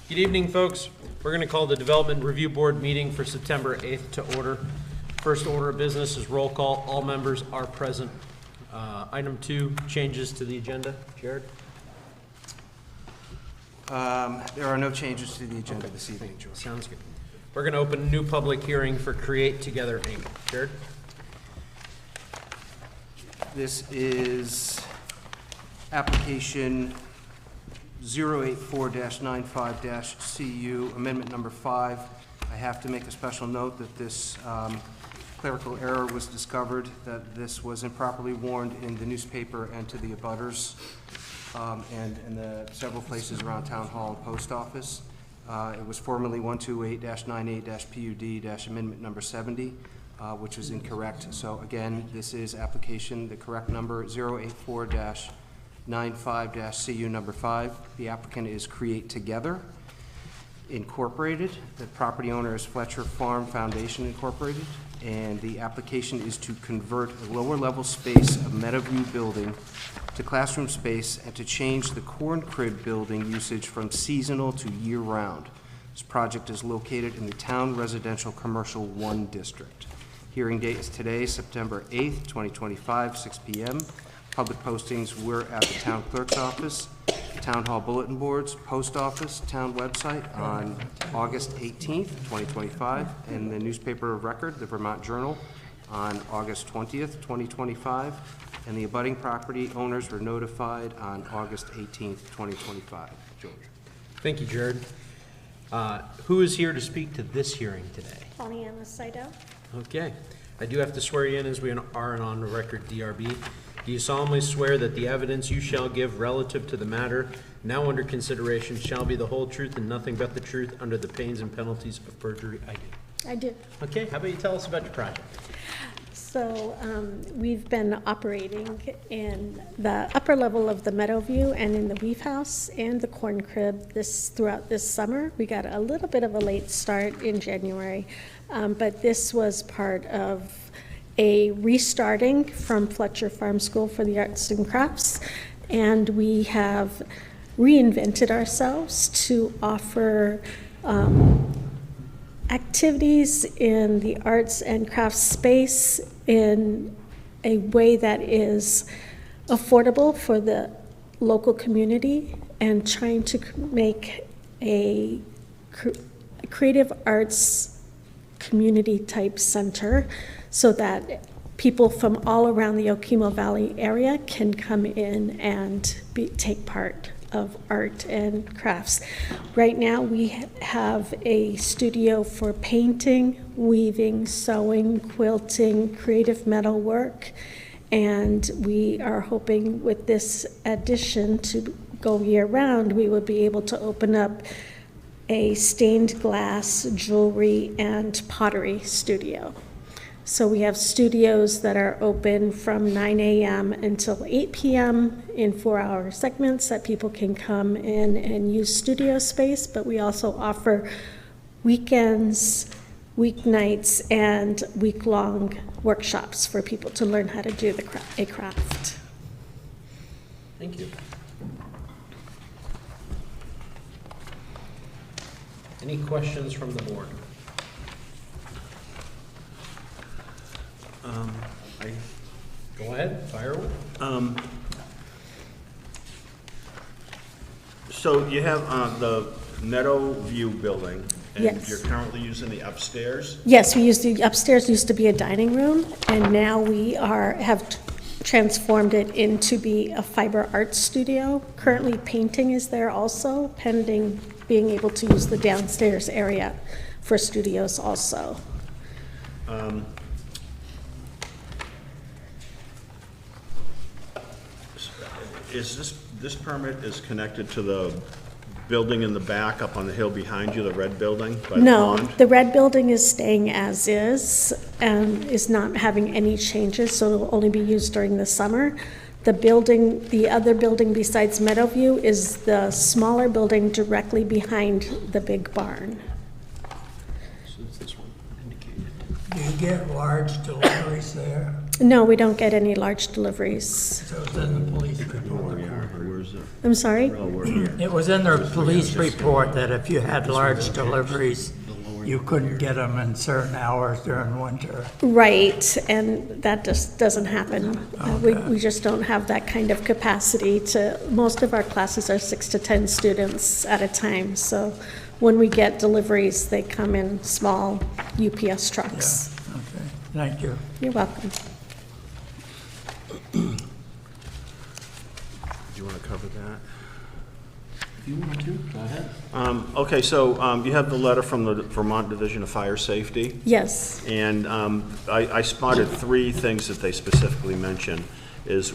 Good evening, folks. We're going to call the Development Review Board meeting for September 8th to order. First order of business is roll call. All members are present. Item 2, changes to the agenda. Jared? There are no changes to the agenda this evening, George. Sounds good. We're going to open a new public hearing for Create Together, Inc. Jared? This is application 084-95-CU, amendment number 5. I have to make a special note that this clerical error was discovered, that this was improperly warned in the newspaper and to the abutters, and in the several places around Town Hall and Post Office. It was formerly 128-98-PUD- amendment number 70, which was incorrect. So again, this is application, the correct number 084-95-CU number 5. The applicant is Create Together Incorporated. The property owner is Fletcher Farm Foundation Incorporated, and the application is to convert a lower level space of Meadowview building to classroom space and to change the corn crib building usage from seasonal to year-round. This project is located in the Town Residential Commercial 1 District. Hearing date is today, September 8th, 2025, 6 p.m. Public postings were at the Town Clerk's office, Town Hall bulletin boards, Post Office, Town website on August 18th, 2025, and the newspaper of record, the Vermont Journal, on August 20th, 2025, and the abutting property owners were notified on August 18th, 2025. George. Thank you, Jared. Who is here to speak to this hearing today? Pollyanna Seidel. Okay. I do have to swear you in as we are an on-the-record DRB. Do you solemnly swear that the evidence you shall give relative to the matter now under consideration shall be the whole truth and nothing but the truth under the pains and penalties of perjury? I do. I do. Okay, how about you tell us about your project? So we've been operating in the upper level of the Meadowview and in the Weave House and the Corn Crib throughout this summer. We got a little bit of a late start in January, but this was part of a restarting from Fletcher Farm School for the Arts and Crafts, and we have reinvented ourselves to offer activities in the arts and crafts space in a way that is affordable for the local community, and trying to make a creative arts community type center so that people from all around the Okemo Valley area can come in and take part of art and crafts. Right now we have a studio for painting, weaving, sewing, quilting, creative metal work, and we are hoping with this addition to go year-round, we will be able to open up a stained glass, jewelry, and pottery studio. So we have studios that are open from 9 a.m. until 8 p.m. in 4-hour segments that people can come in and use studio space, but we also offer weekends, weeknights, and week-long workshops for people to learn how to do a craft. Thank you. Any questions from the board? Go ahead, fire away. So you have the Meadowview building, and Yes. you're currently using the upstairs? Yes, we used the upstairs used to be a dining room, and now we have transformed it into be a fiber art studio. Currently, painting is there also, pending being able to use the downstairs area for studios also. Is this permit is connected to the building in the back up on the hill behind you, the red building by the No, pond? the red building is staying as is and is not having any changes, so it'll only be used during the summer. The other building besides Meadowview is the smaller building directly behind the big barn. So it's this one indicated. Do you get large deliveries there? No, we don't get any large deliveries. So then the police could Oh, park. yeah, where's it? I'm sorry? No, we're here. It was in their police report that if you had large deliveries, you couldn't get them in certain hours during winter. Right, and that just doesn't happen. We just don't have that kind of capacity to, most of our classes are 6 to 10 students at a time, so when we get deliveries, they come in small UPS trucks. Okay, thank you. You're welcome. Do you want to cover that? If you want to, go ahead. Okay, so you have the letter from the Vermont Division of Fire Safety, Yes, and I spotted 3 things that they specifically mention.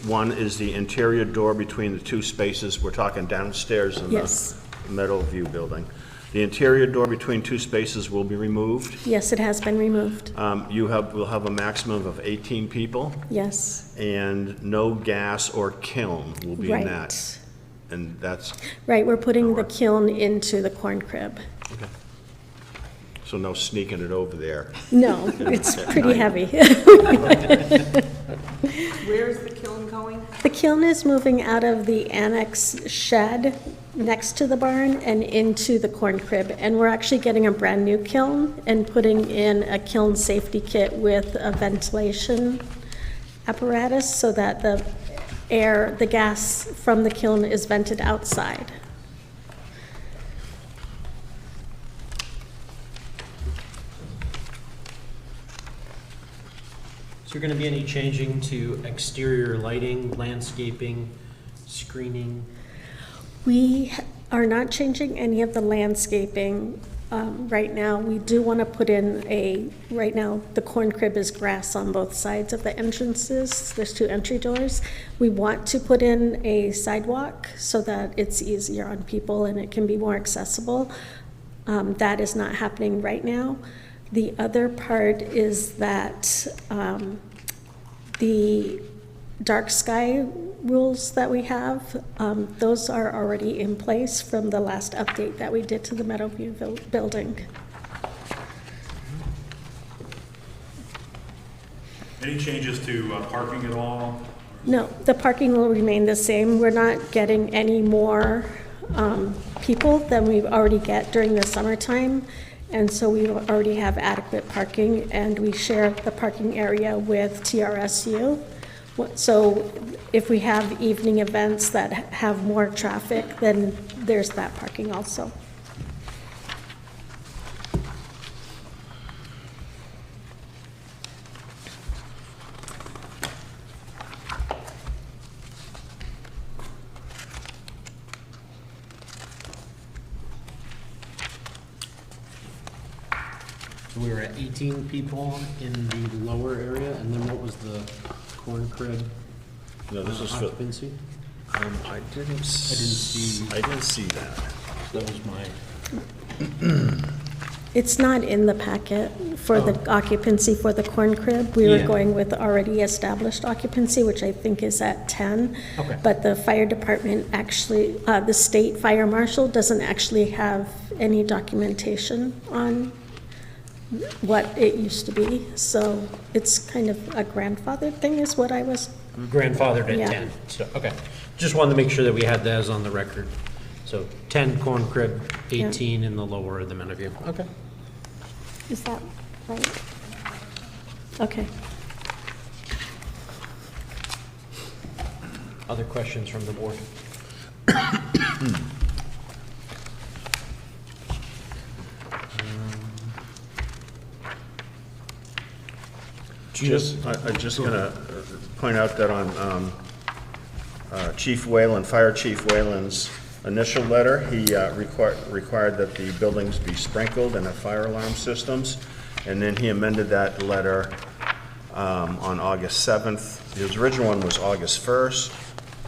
One is the interior door between the 2 spaces, we're talking downstairs in Yes. the Meadowview building. The interior door between 2 spaces will be removed. yes, it has been removed. We'll have a maximum of 18 people, Yes, and no gas or kiln will be in that. right. And that's, Right, we're putting the kiln into the corn crib. okay. So no sneaking it over there. No, it's pretty heavy. Where is the kiln going? The kiln is moving out of the annex shed next to the barn and into the corn crib. And we're actually getting a brand-new kiln and putting in a kiln safety kit with a ventilation apparatus so that the air, the gas from the kiln is vented outside. Is there going to be any changing to exterior lighting, landscaping, screening? We are not changing any of the landscaping right now. We do want to put in right now, the corn crib is grass on both sides of the entrances. There's 2 entry doors. We want to put in a sidewalk so that it's easier on people and it can be more accessible. That is not happening right now. The other part is that the dark sky rules that we have, those are already in place from the last update that we did to the Meadowview building. Any changes to parking at all? No, the parking will remain the same. We're not getting any more people than we already get during the summertime. And so we already have adequate parking, and we share the parking area with TRSU. So if we have evening events that have more traffic, then there's that parking also. So we were at 18 people in the lower area, and then what was the corn crib No, this is for, occupancy? I didn't see. I didn't see that. That was my, It's not in the packet for the occupancy for the corn crib. We were Yeah. going with already established occupancy, which I think is at 10. Okay. But the fire department actually, the state fire marshal doesn't actually have any documentation on what it used to be. So it's kind of a grandfathered thing is what I was, grandfathered at Yeah. 10, so, okay. Just wanted to make sure that we had those on the record. So 10 corn crib, 18 in the lower of the Meadowview. Okay. is that right? Okay. Other questions from the board? I'm just gonna point out that on Chief Whalen, Fire Chief Whalen's initial letter, he required that the buildings be sprinkled and have fire alarm systems, and then he amended that letter on August 7th. His original one was August 1st,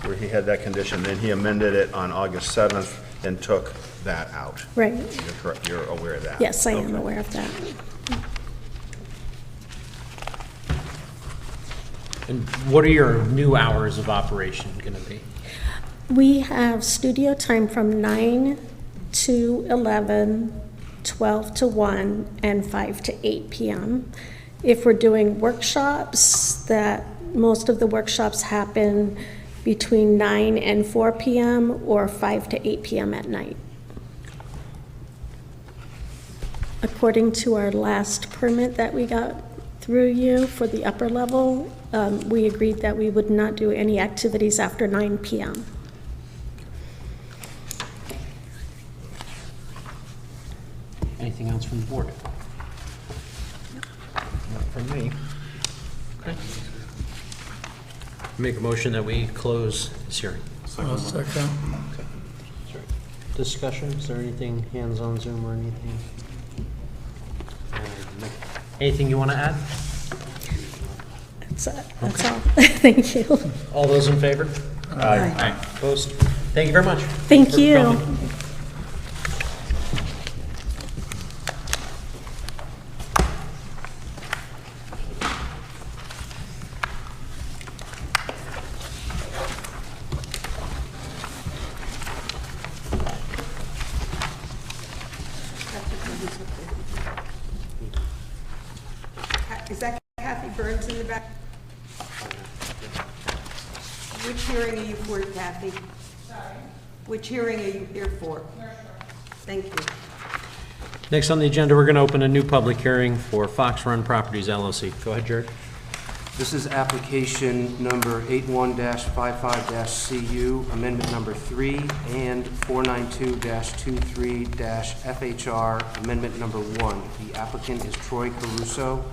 where he had that condition, then he amended it on August 7th and took that out. Right. You're correct, you're aware of that? Yes, I am Okay. aware of that. And what are your new hours of operation going to be? We have studio time from 9 to 11, 12 to 1, and 5 to 8 p.m. If we're doing workshops, that most of the workshops happen between 9 and 4 p.m. or 5 to 8 p.m. at night. According to our last permit that we got through you for the upper level, we agreed that we would not do any activities after 9 p.m. Anything else from the board? Not from me. Okay. Make a motion that we close this hearing. I'll second. Discussion, is there anything hands on Zoom or anything? Anything you want to add? That's all. Thank you. All those in favor? Aye. Opposed? Thank you very much. Thank for you. coming. Is that Kathy Burns in the back? Which hearing are you for, Kathy? Sorry? Which hearing are you here for? Thank you. Next on the agenda, we're going to open a new public hearing for Fox Run Properties LLC. Go ahead, Jared. This is application number 81-55-CU, amendment number 3, and 492-23-FHR, amendment number 1. The applicant is Troy Caruso.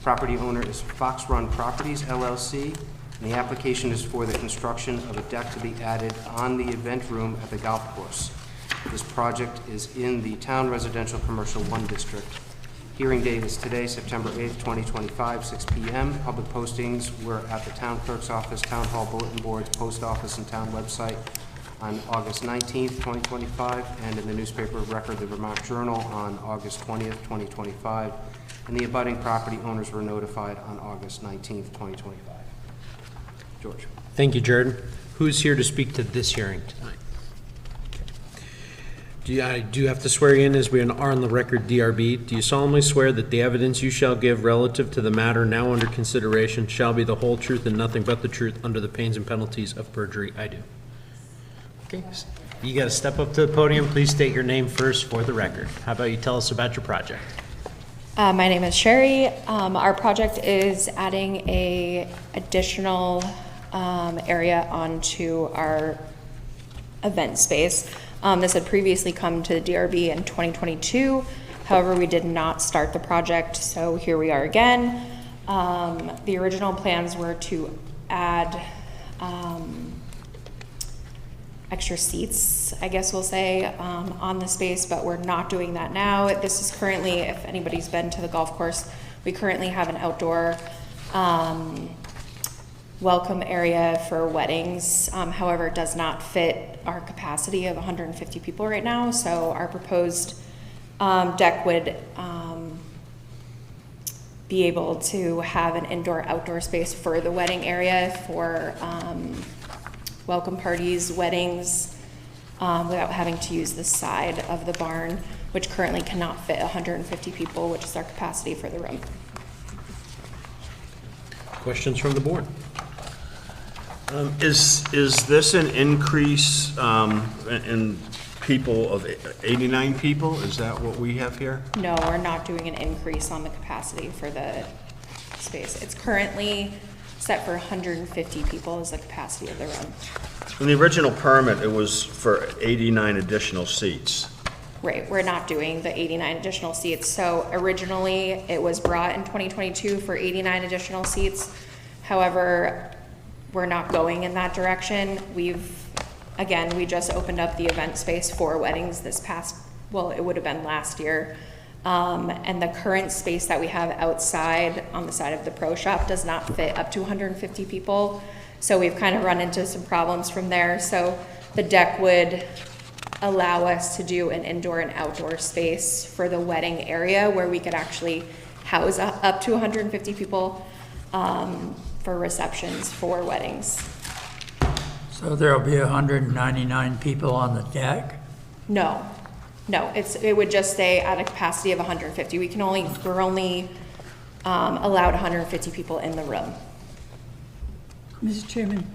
Property owner is Fox Run Properties LLC. And the application is for the construction of a deck to be added on the event room at the golf course. This project is in the Town Residential Commercial 1 District. Hearing date is today, September 8th, 2025, 6 p.m. Public postings were at the Town Clerk's Office, Town Hall Bulletin Boards, Post Office, and Town website on August 19th, 2025, and in the newspaper of record, the Vermont Journal, on August 20th, 2025, and the abutting property owners were notified on August 19th, 2025. George. Thank you, Jared. Who's here to speak to this hearing tonight? I do have to swear you in as we are on the record DRB. Do you solemnly swear that the evidence you shall give relative to the matter now under consideration shall be the whole truth and nothing but the truth under the pains and penalties of perjury? I do. Okay. You got to step up to the podium. Please state your name first for the record. How about you tell us about your project? My name is Sherry. Our project is adding a additional area onto our event space. This had previously come to the DRB in 2022. However, we did not start the project, so here we are again. The original plans were to add extra seats, I guess we'll say, on the space, but we're not doing that now. This is currently, if anybody's been to the golf course, we currently have an outdoor welcome area for weddings. However, it does not fit our capacity of 150 people right now, so our proposed deck would be able to have an indoor-outdoor space for the wedding area for welcome parties, weddings, without having to use the side of the barn, which currently cannot fit 150 people, which is our capacity for the room. Questions from the board? Is this an increase in people of 89 people? Is that what we have here? No, we're not doing an increase on the capacity for the space. It's currently set for 150 people as the capacity of the room. In the original permit, it was for 89 additional seats. Right, we're not doing the 89 additional seats. So originally, it was brought in 2022 for 89 additional seats. However, we're not going in that direction. We just opened up the event space for weddings this past, well, it would have been last year. And the current space that we have outside on the side of the pro shop does not fit up to 150 people. So we've kind of run into some problems from there. So the deck would allow us to do an indoor and outdoor space for the wedding area where we could actually house up to 150 people for receptions for weddings. So there'll be 199 people on the deck? No, it would just stay at a capacity of 150. We're only allowed 150 people in the room. Mr. Chairman,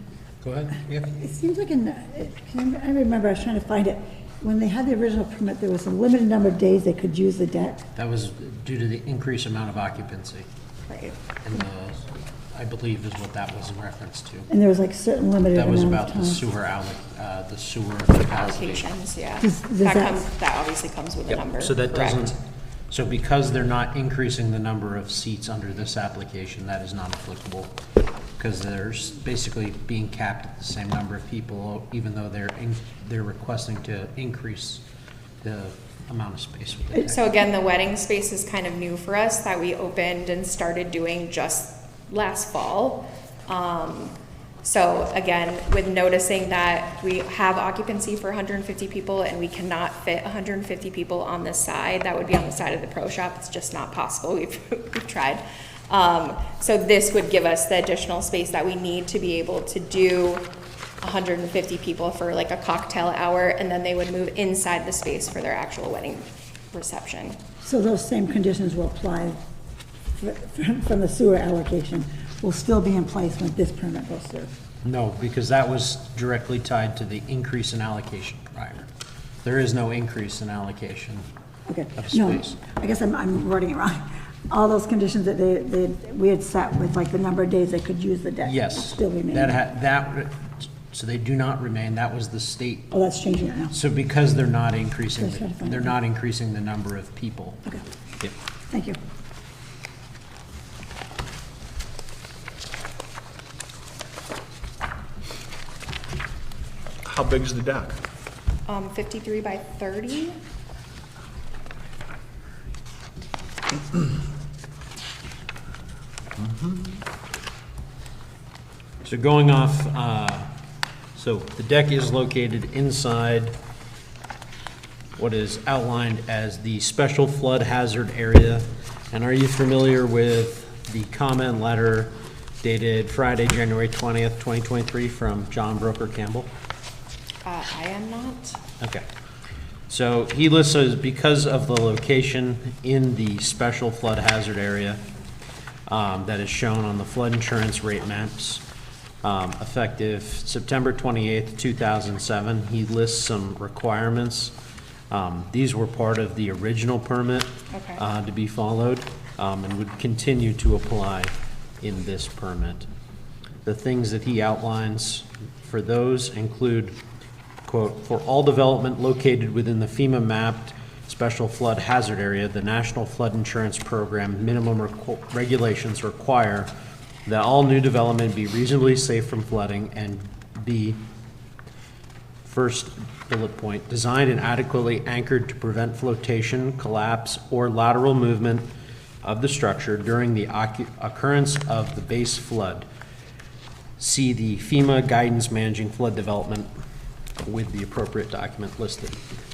Go ahead. Yeah. It seems like I remember, I was trying to find it, when they had the original permit, there was a limited number of days they could use the deck. That was due to the increased amount of occupancy, Right. and I believe is what that was in reference to. And there was like certain limited That was amount of about time. the sewer capacity. Allocations, yeah. Does That obviously comes with a Yep, number, so that correct? doesn't, so because they're not increasing the number of seats under this application, that is not applicable, because there's basically being capped at the same number of people, even though they're requesting to increase the amount of space with the deck. So again, the wedding space is kind of new for us, that we opened and started doing just last fall. So again, with noticing that we have occupancy for 150 people and we cannot fit 150 people on this side, that would be on the side of the pro shop, it's just not possible, we've tried. So this would give us the additional space that we need to be able to do 150 people for like a cocktail hour, and then they would move inside the space for their actual wedding reception. So those same conditions will apply from the sewer allocation, will still be in place when this permit goes through. No, because that was directly tied to the increase in allocation prior. There is no increase in allocation Okay, of no, space. I guess I'm wording it wrong. All those conditions that we had set with like the number of days they could use the deck. Yes. Still remain. So they do not remain, that was the state. Oh, that's changing it now. So because they're not increasing, Just trying to find they're it. not increasing the number of people. Okay, Yep. thank you. How big is the deck? 53 by 30. So going off, so the deck is located inside what is outlined as the special flood hazard area. And are you familiar with the comment letter dated Friday, January 20th, 2023 from John Broker Campbell? I am not. Okay. So he lists as because of the location in the special flood hazard area that is shown on the flood insurance rate maps, effective September 28th, 2007, he lists some requirements. These were part of the original permit Okay. to be followed and would continue to apply in this permit. The things that he outlines for those include, quote, "For all development located within the FEMA mapped special flood hazard area, the National Flood Insurance Program minimum regulations require that all new development be reasonably safe from flooding, and B, first bullet point, designed and adequately anchored to prevent flotation, collapse, or lateral movement of the structure during the occurrence of the base flood. See the FEMA guidance managing flood development with the appropriate document listed.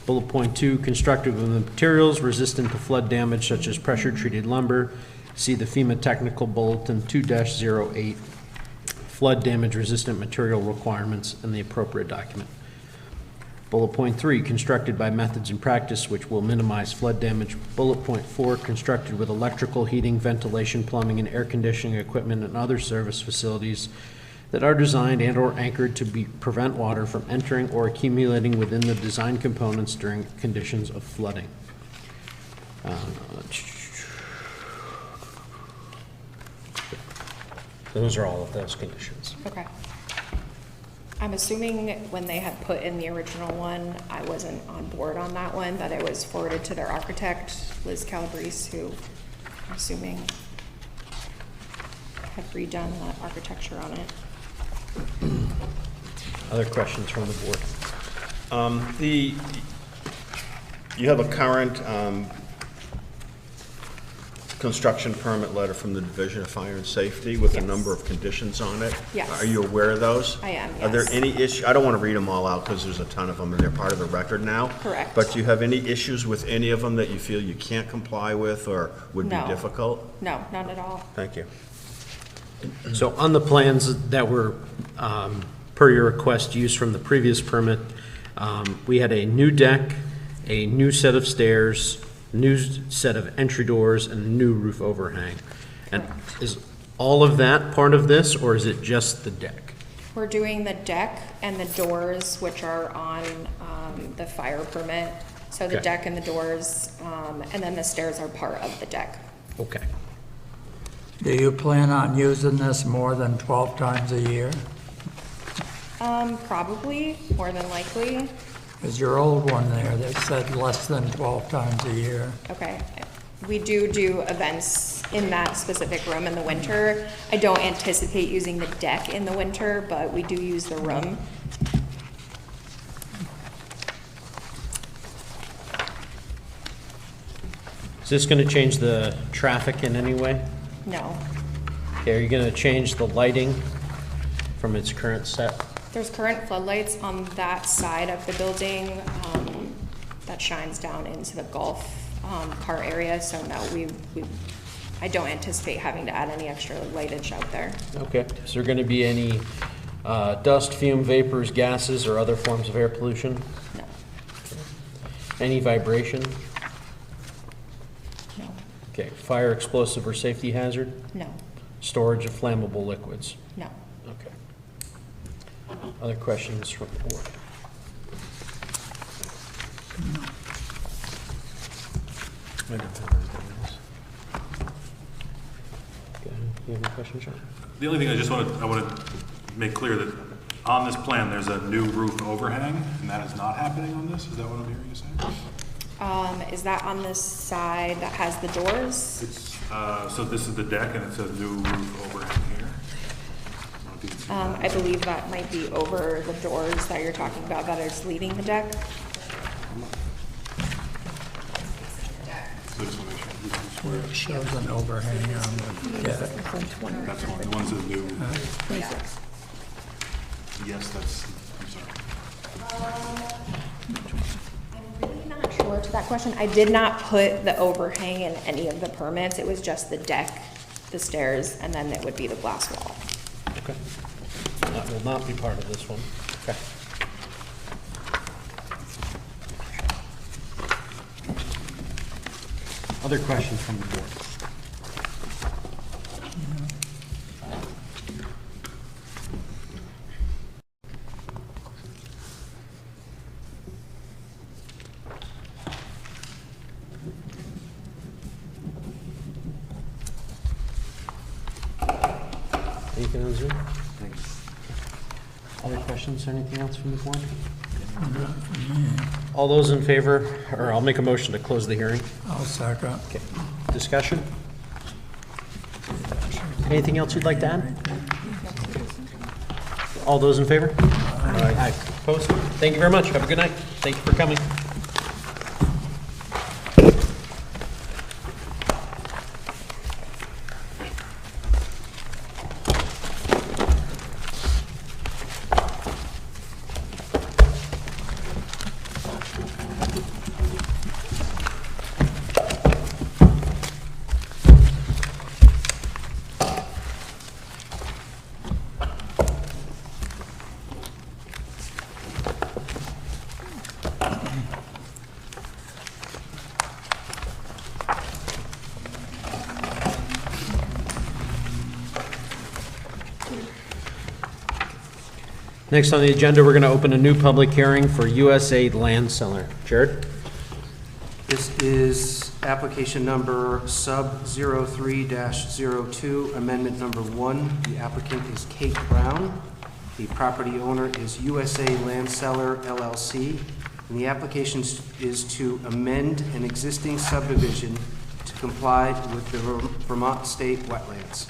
Bullet point 2, constructed with materials resistant to flood damage such as pressure-treated lumber. See the FEMA Technical Bulletin 2-08, flood damage resistant material requirements, and the appropriate document. Bullet point 3, constructed by methods and practice which will minimize flood damage. Bullet point 4, constructed with electrical, heating, ventilation, plumbing, and air conditioning equipment and other service facilities that are designed and or anchored to prevent water from entering or accumulating within the design components during conditions of flooding. Those are all of those conditions. Okay. I'm assuming when they had put in the original one, I wasn't on board on that one, that it was forwarded to their architect, Liz Calabrese, who I'm assuming had redone the architecture on it. Other questions from the board? You have a current construction permit letter from the Division of Fire and Safety with a Yes. number of conditions on it? Yes. Are you aware of those? I am, Are there yes. any issue, I don't want to read them all out because there's a ton of them and they're part of the record now. Correct. But do you have any issues with any of them that you feel you can't comply with or would be No. difficult? No, not at all. Thank you. So on the plans that were, per your request, used from the previous permit, we had a new deck, a new set of stairs, new set of entry doors, and a new roof overhang. And is all of that part of this, or is it just the deck? We're doing the deck and the doors, which are on the fire permit. So the Okay. deck and the doors, and then the stairs are part of the deck. Okay. Do you plan on using this more than 12 times a year? Probably, more than likely. Is your old one there that said less than 12 times a year? Okay. We do events in that specific room in the winter. I don't anticipate using the deck in the winter, but we do use the room. Is this going to change the traffic in any way? No. Okay, are you going to change the lighting from its current set? There's current floodlights on that side of the building that shines down into the golf cart area, so no, I don't anticipate having to add any extra lightage out there. Okay. Is there going to be any dust, fume, vapors, gases, or other forms of air pollution? No. Any vibration? No. Okay. Fire, explosive, or safety hazard? No. Storage of flammable liquids? No. Okay. Other questions from the board? I don't have anything else. Okay, you have any questions, Sean? The only thing I want to make clear that on this plan, there's a new roof overhang, and that is not happening on this? Is that what I'm hearing you say? Is that on this side that has the doors? It's, so this is the deck, and it's a new roof overhang here. I don't know if you can see that. I believe that might be over the doors that you're talking about that is leading the deck. So just want to make sure you can swear. It shows an overhang on the deck. That's one, the one's a new. Yes, that's, I'm sorry. I'm really not sure to that question. I did not put the overhang in any of the permits. It was just the deck, the stairs, and then it would be the glass wall. Okay. That will not be part of this one. Okay. Other questions from the board? Anything on Zoom? Thanks. Other questions or anything else from the board? All those in favor, or I'll make a motion to close the hearing. I'll second. Okay. Discussion? Anything else you'd like to add? All those in favor? Aye. Opposed? Thank you very much. Have a good night. Thank you for coming. Next on the agenda, we're going to open a new public hearing for USA Land Seller. Jared? This is application number sub 03-02, amendment number 1. The applicant is Kate Brown. The property owner is USA Land Seller LLC. And the application is to amend an existing subdivision to comply with the Vermont State Wetlands.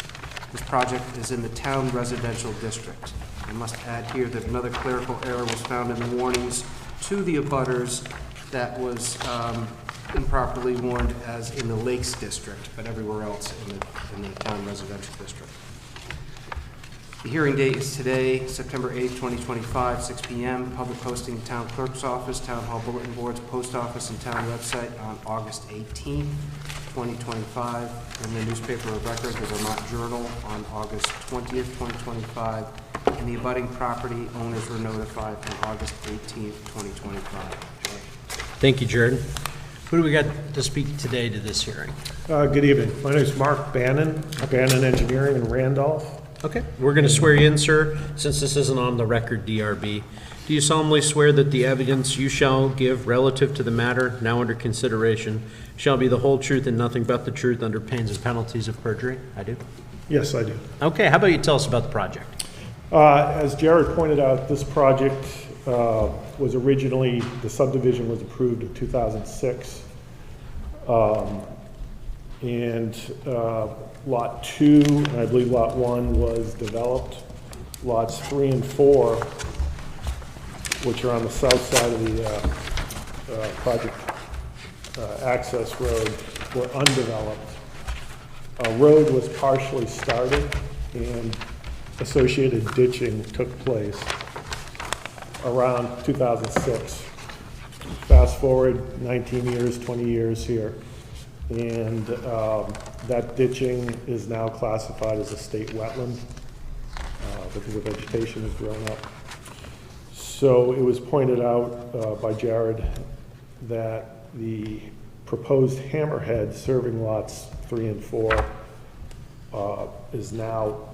This project is in the town residential district. I must add here that another clerical error was found in the warnings to the abutters that was improperly warned as in the Lakes District, but everywhere else in the town residential district. The hearing date is today, September 8th, 2025, 6 p.m. Public posting town clerk's office, town hall bulletin boards, post office, and town website on August 18th, 2025. In the newspaper of record, the Vermont Journal on August 20th, 2025. And the abutting property owners were notified on August 18th, 2025. Thank you, Jared. Who do we got to speak today to this hearing? Good evening. My name is Mark Bannon, Bannon Engineering in Randolph. Okay, we're going to swear you in, sir, since this isn't on the record DRB. Do you solemnly swear that the evidence you shall give relative to the matter now under consideration shall be the whole truth and nothing but the truth under pains and penalties of perjury? I do. Yes, I do. Okay, how about you tell us about the project? As Jared pointed out, this project was originally, the subdivision was approved in 2006. And Lot 2, and I believe Lot 1 was developed. Lots 3 and 4, which are on the south side of the project access road, were undeveloped. A road was partially started and associated ditching took place around 2006. Fast forward 19 years, 20 years here, and that ditching is now classified as a state wetland because the vegetation has grown up. So it was pointed out by Jared that the proposed hammerhead serving lots 3 and 4 is now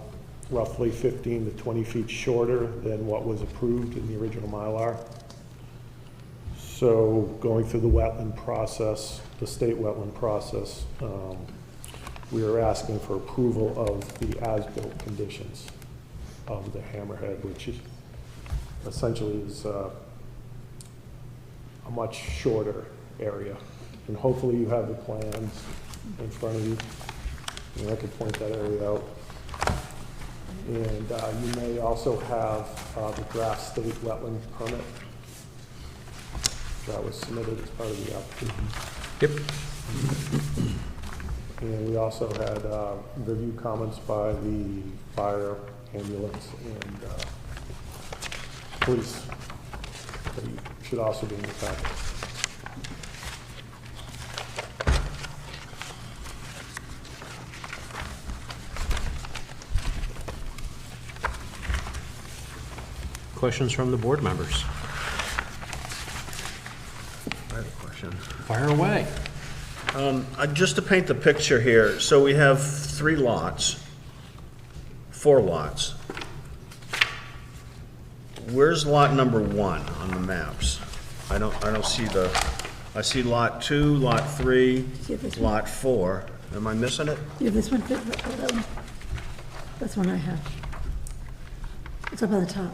roughly 15 to 20 feet shorter than what was approved in the original Mylar. So going through the wetland process, the state wetland process, we are asking for approval of the as-built conditions of the hammerhead, which is essentially is a much shorter area. And hopefully you have the plans in front of you, and I can point that area out. And you may also have the draft state wetland permit that was submitted as part of the application. Yep. And we also had review comments by the fire, ambulance, and police. They should also be in the packet. Questions from the board members? I have a question. Fire away. Just to paint the picture here, so we have 4 lots. Where's lot number 1 on the maps? I don't see I see lot 2, lot 3, See this one? lot 4. Am I missing it? Yeah, this one, that one. That's one I have. It's up on the top.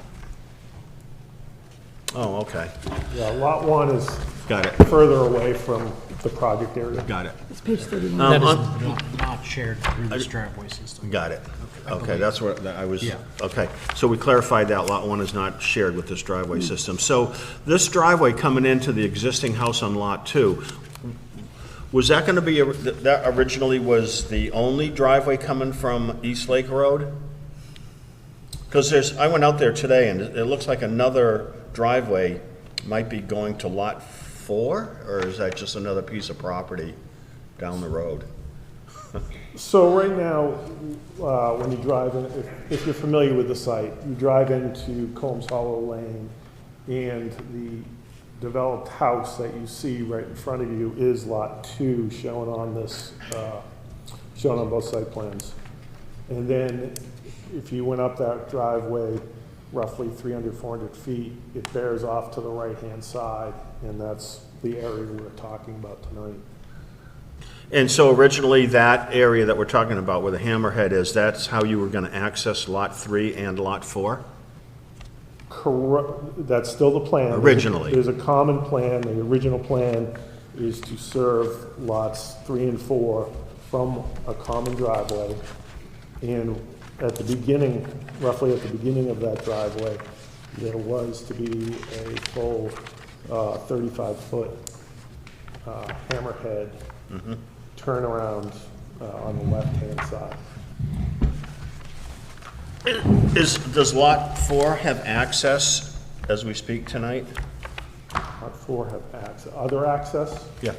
Oh, okay. Yeah, lot 1 is Got it. further away from the project area. Got it. It's page 31. That is not shared through this driveway system. Got it. Okay, that's what I was, Yeah. okay. So we clarified that lot 1 is not shared with this driveway system. So this driveway coming into the existing house on lot 2, was that going to be, that originally was the only driveway coming from East Lake Road? Because I went out there today and it looks like another driveway might be going to lot 4, or is that just another piece of property down the road? So right now, when you drive in, if you're familiar with the site, you drive into Combs Hollow Lane, and the developed house that you see right in front of you is lot 2, shown on this, shown on both site plans. And then if you went up that driveway roughly 300, 400 feet, it bears off to the right-hand side, and that's the area we're talking about tonight. And so originally, that area that we're talking about where the hammerhead is, that's how you were going to access lot 3 and lot 4? Correct, that's still the plan. Originally. There's a common plan. The original plan is to serve lots 3 and 4 from a common driveway. And at the beginning, roughly at the beginning of that driveway, there was to be a full 35-foot hammerhead turnaround on the left-hand side. Does lot 4 have access as we speak tonight? Lot 4 have access. Other access? Yeah.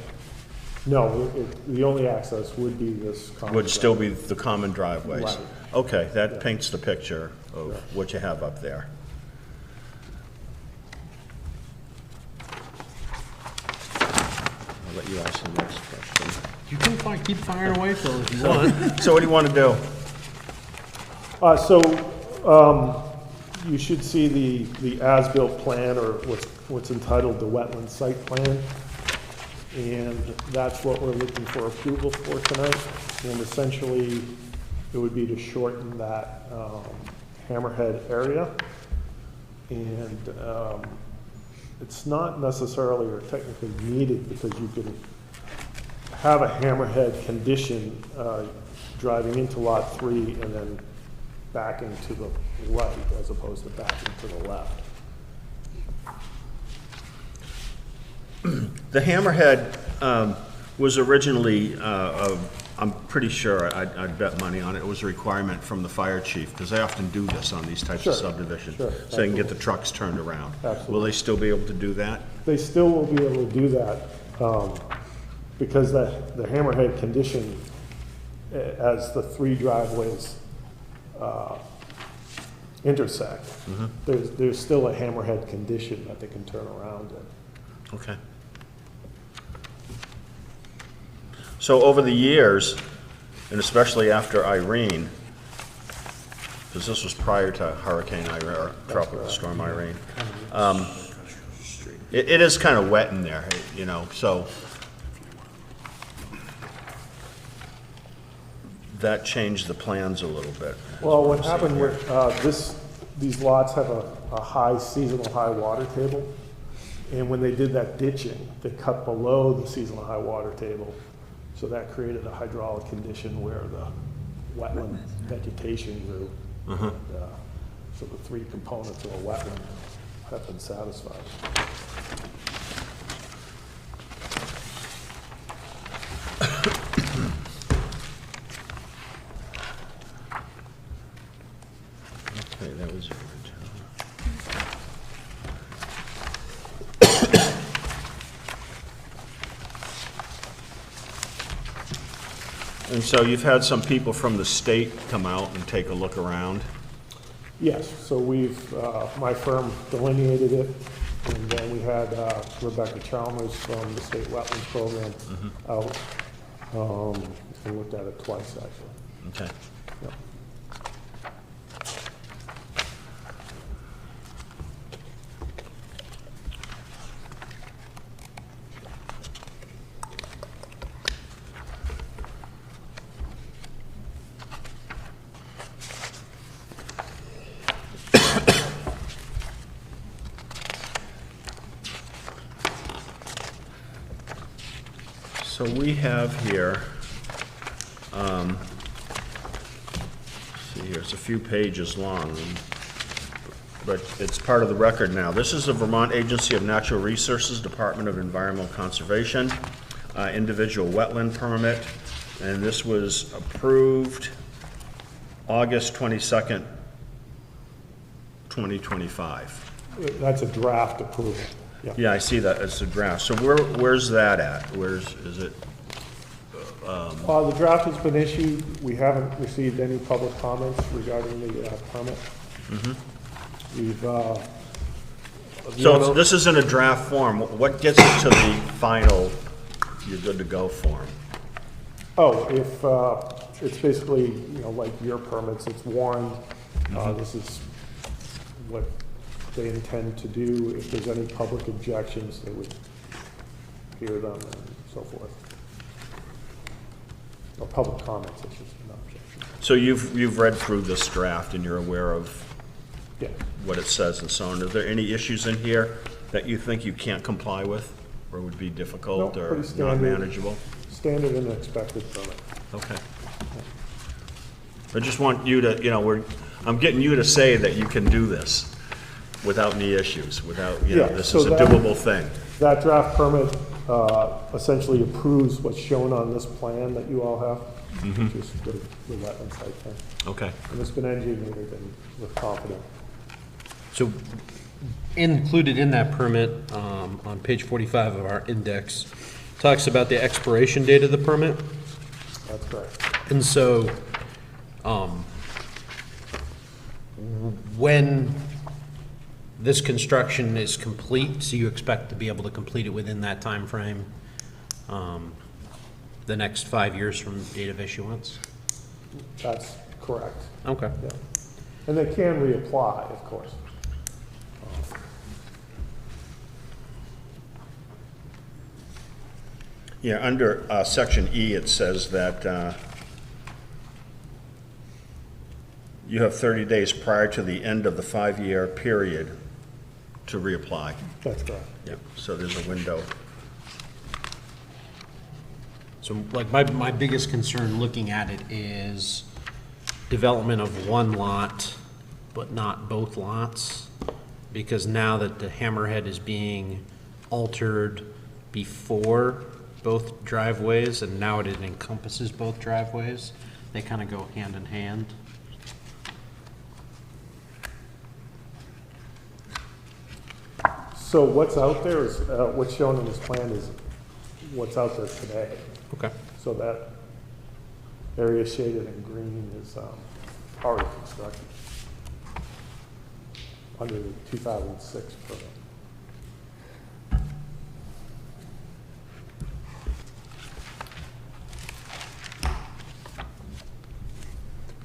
No, the only access would be this common Would still driveway. be the common driveways? Right. Okay, that paints the picture of what you have up there. I'll let you ask the next question. You can keep firing away, Phil, if you want. So what do you want to do? You should see the as-built plan, or what's entitled the wetland site plan. And that's what we're looking for approval for tonight. And essentially, it would be to shorten that hammerhead area. And it's not necessarily or technically needed, because you can have a hammerhead condition driving into lot 3 and then backing to the right as opposed to backing to the left. The hammerhead was originally, I'm pretty sure, I'd bet money on it, it was a requirement from the fire chief, because they often do this on these types of Sure, subdivisions. sure, So they can get the absolutely. trucks turned around. Absolutely. Will they still be able to do that? They still will be able to do that, because the hammerhead condition, as the 3 driveways intersect, there's still a hammerhead condition that they can turn around in. Okay. So over the years, and especially after Irene, because this was prior to Hurricane Irene, or Tropical Storm Irene, it is kind of wet in there, you know, so that changed the plans a little bit. Well, what happened with these lots have a high seasonal high water table, and when they did that ditching, they cut below the seasonal high water table, so that created a hydraulic condition where the wetland vegetation grew. And, so the 3 components of a wetland have been satisfied. Okay, that was the original. And so you've had some people from the state come out and take a look around? Yes, so my firm delineated it, and then we had Rebecca Chalmers from the State Wetlands Program out, and looked at it twice, actually. Okay. Yep. So we have here, see here, it's a few pages long, but it's part of the record now. This is the Vermont Agency of Natural Resources, Department of Environmental Conservation, individual wetland permit, and this was approved August 22nd, 2025. That's a draft approval. Yeah. Yeah, I see that, it's a draft. So where's that at? Is it? The draft has been issued. We haven't received any public comments regarding the permit. We've, So this is in a draft form. What gets it to the final, you're good to go form? if, it's basically, like your permits, it's warned. This is what they intend to do. If there's any public objections, they would hear them and so forth. Or public comments, I should say, not objections. So you've read through this draft and you're aware of Yeah. what it says and so on. Are there any issues in here that you think you can't comply with or would be difficult No, or pretty not standard. manageable? Standard and expected permit. Okay. I just want you to, I'm getting you to say that you can do this without any issues, without, Yeah, this so is a that- doable thing. That draft permit essentially approves what's shown on this plan that you all have, which is the wetland site plan. Okay. And it's been engineered and we're confident. So included in that permit, on page 45 of our index, talks about the expiration date of the permit. That's correct. And so, when this construction is complete, so you expect to be able to complete it within that time frame, the next 5 years from date of issuance? That's correct. Okay. Yeah. And they can reapply, of course. Yeah, under section E, it says that you have 30 days prior to the end of the 5-year period to reapply. That's correct. Yep. So there's a window. So like my biggest concern looking at it is development of one lot, but not both lots. Because now that the hammerhead is being altered before both driveways, and now it encompasses both driveways, they kind of go hand in hand. So what's out there is, what's shown in this plan is what's out there today. Okay. So that area shaded in green is already constructed under the 2006 permit.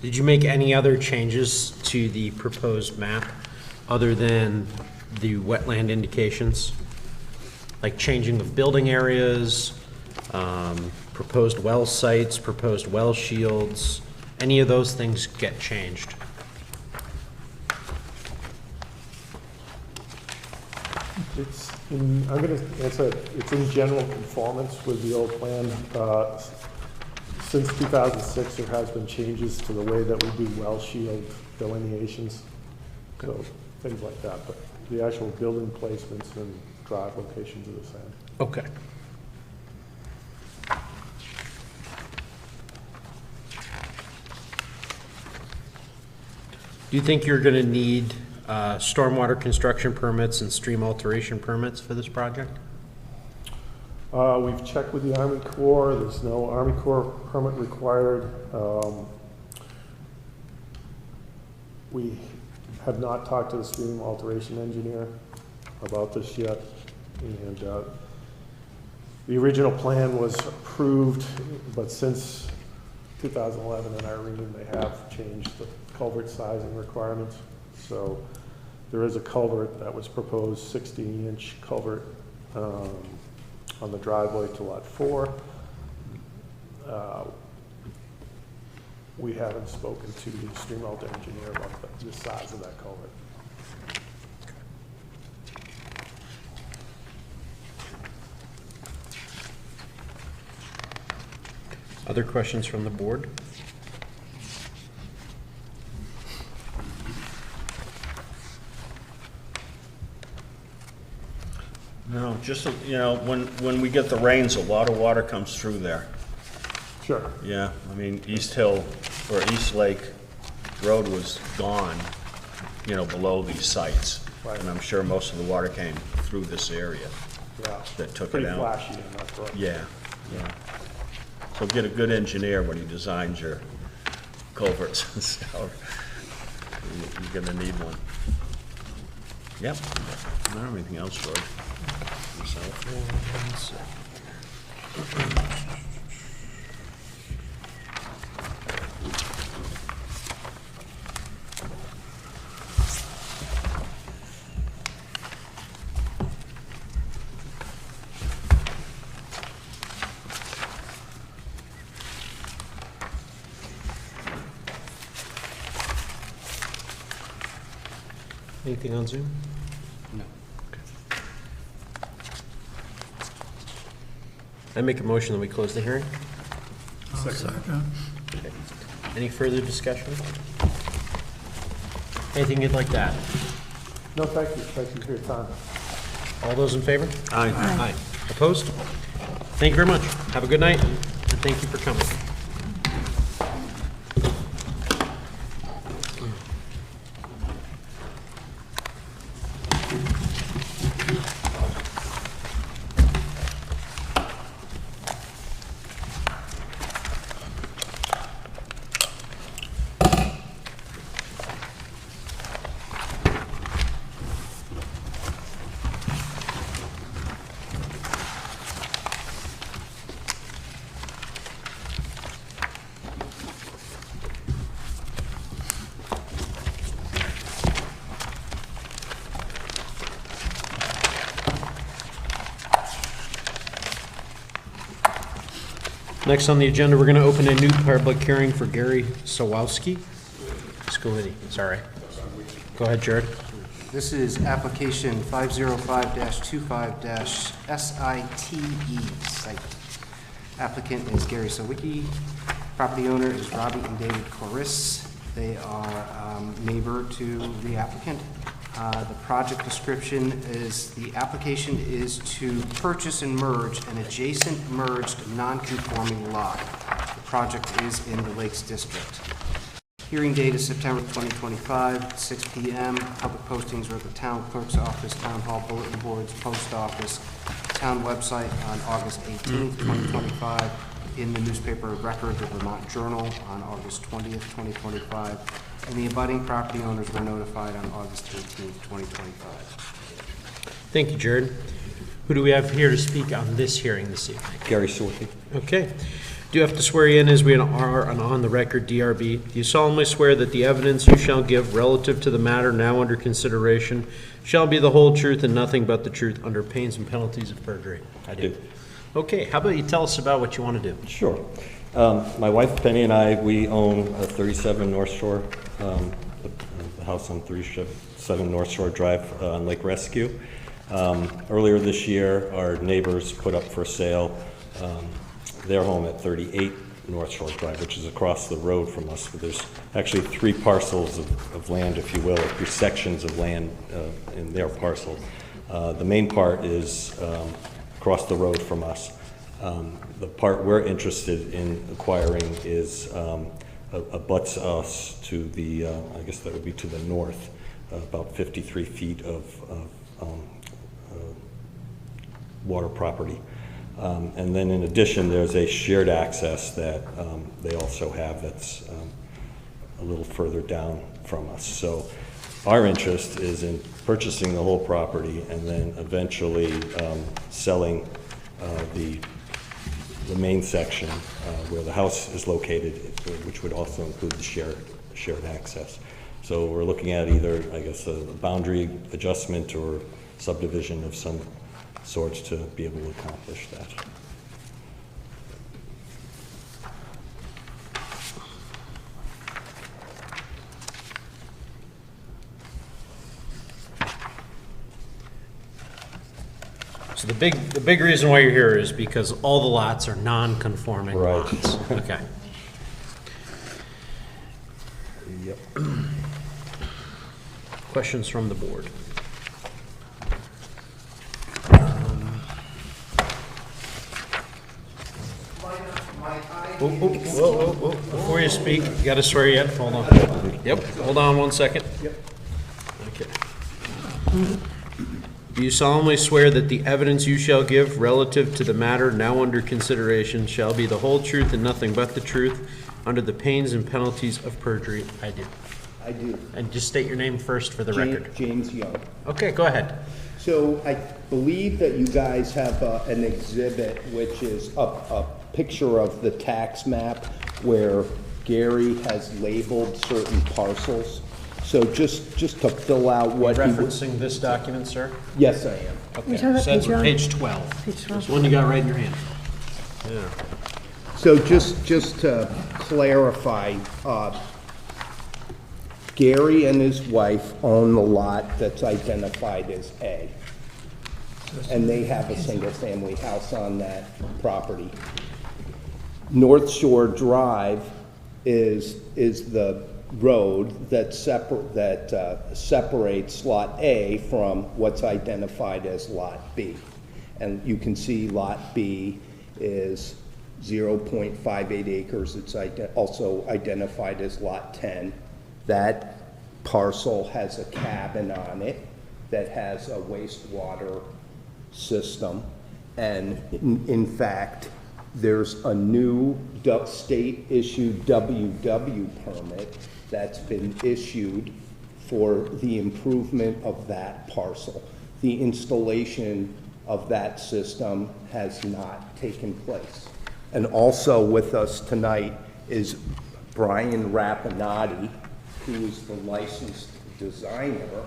Did you make any other changes to the proposed map other than the wetland indications? Like changing of building areas, proposed well sites, proposed well shields, any of those things get changed? It's in, I'm going to answer, it's in general conformance with the old plan. Since 2006, there has been changes to the way that we do well shield delineations. So things like that, but the actual building placements and drive locations are the same. Okay. Do you think you're gonna need stormwater construction permits and stream alteration permits for this project? We've checked with the Army Corps. There's no Army Corps permit required. We have not talked to the stream alteration engineer about this yet. And the original plan was approved, but since 2011 in Irene, they have changed the culvert sizing requirements. So there is a culvert that was proposed, 16-inch culvert on the driveway to lot 4. We haven't spoken to the stream alt engineer about the size of that culvert. Other questions from the board? No, just, you know, when we get the rains, a lot of water comes through there. Sure. Yeah, I mean, East Hill, or East Lake Road was gone, you know, below these sites. Right. And I'm sure most of the water came through this area Yeah. that took it Pretty out. flashy in that road. Yeah, yeah. So get a good engineer when he designs your culverts and stuff. You're gonna need one. Yep. I don't have anything else, George. Anything on Zoom? No. I make a motion that we close the hearing. Second. Any further discussion? Anything you'd like to add? No, thank you. Thank you for your time. All those in favor? Aye. Aye. Opposed? Thank you very much. Have a good night, and thank you for coming. Next on the agenda, we're going to open a new public hearing for Gary Sawowski. Scalini, sorry. Go ahead, Jared. This is application 505-25-SITE site. Applicant is Gary Sawicki. Property owner is Robbie and David Corris. They are neighbor to the applicant. The project description is the application is to purchase and merge an adjacent merged non-conforming lot. The project is in the Lakes District. Hearing date is September 2025, 6 p.m. Public postings are at the town clerk's office, town hall bulletin boards, post office, town website on August 18th, 2025, in the newspaper of record, the Vermont Journal, on August 20th, 2025, and the abutting property owners were notified on August 18th, 2025. Thank you, Jared. Who do we have here to speak on this hearing this evening? Gary Sawicki. Okay. Do you have to swear you in as we are an on-the-record DRB? Do you solemnly swear that the evidence you shall give relative to the matter now under consideration shall be the whole truth and nothing but the truth under pains and penalties of perjury? I do. Okay, how about you tell us about what you want to do? Sure. My wife Penny and I, we own 37 North Shore, the house on 37 North Shore Drive on Lake Rescue. Earlier this year, our neighbors put up for sale their home at 38 North Shore Drive, which is across the road from us. But there's actually 3 parcels of land, if you will, or 3 sections of land in their parcel. The main part is across the road from us. The part we're interested in acquiring is abuts us to the, I guess that would be to the north, about 53 feet of water property. And then in addition, there's a shared access that they also have that's a little further down from us. So our interest is in purchasing the whole property and then eventually selling the main section where the house is located, which would also include the shared access. So we're looking at either, I guess, a boundary adjustment or subdivision of some sorts to be able to accomplish that. So the big reason why you're here is because all the lots are non-conforming Right. lots. Okay. Yep. Questions from the board? Whoa. Before you speak, you got to swear yet? Hold on. Yep, hold on 1 second. Yep. Okay. Do you solemnly swear that the evidence you shall give relative to the matter now under consideration shall be the whole truth and nothing but the truth under the pains and penalties of perjury? I do. I do. And just state your name first for the record. James Young. Okay, go ahead. So I believe that you guys have an exhibit which is a picture of the tax map where Gary has labeled certain parcels. So just to fill out what he... Referencing this document, sir? Yes, I am. Okay. You're talking about So that's page page 12. Page 12. It's the one you got right in your hand. Yeah. So just to clarify, Gary and his wife own the lot that's identified as A. And they have a single-family house on that property. North Shore Drive is the road that separates Lot A from what's identified as Lot B. And you can see Lot B is 0.58 acres. It's also identified as Lot 10. That parcel has a cabin on it that has a wastewater system. And in fact, there's a new state-issued WW permit that's been issued for the improvement of that parcel. The installation of that system has not taken place. And also with us tonight is Brian Rapinati, who is the licensed designer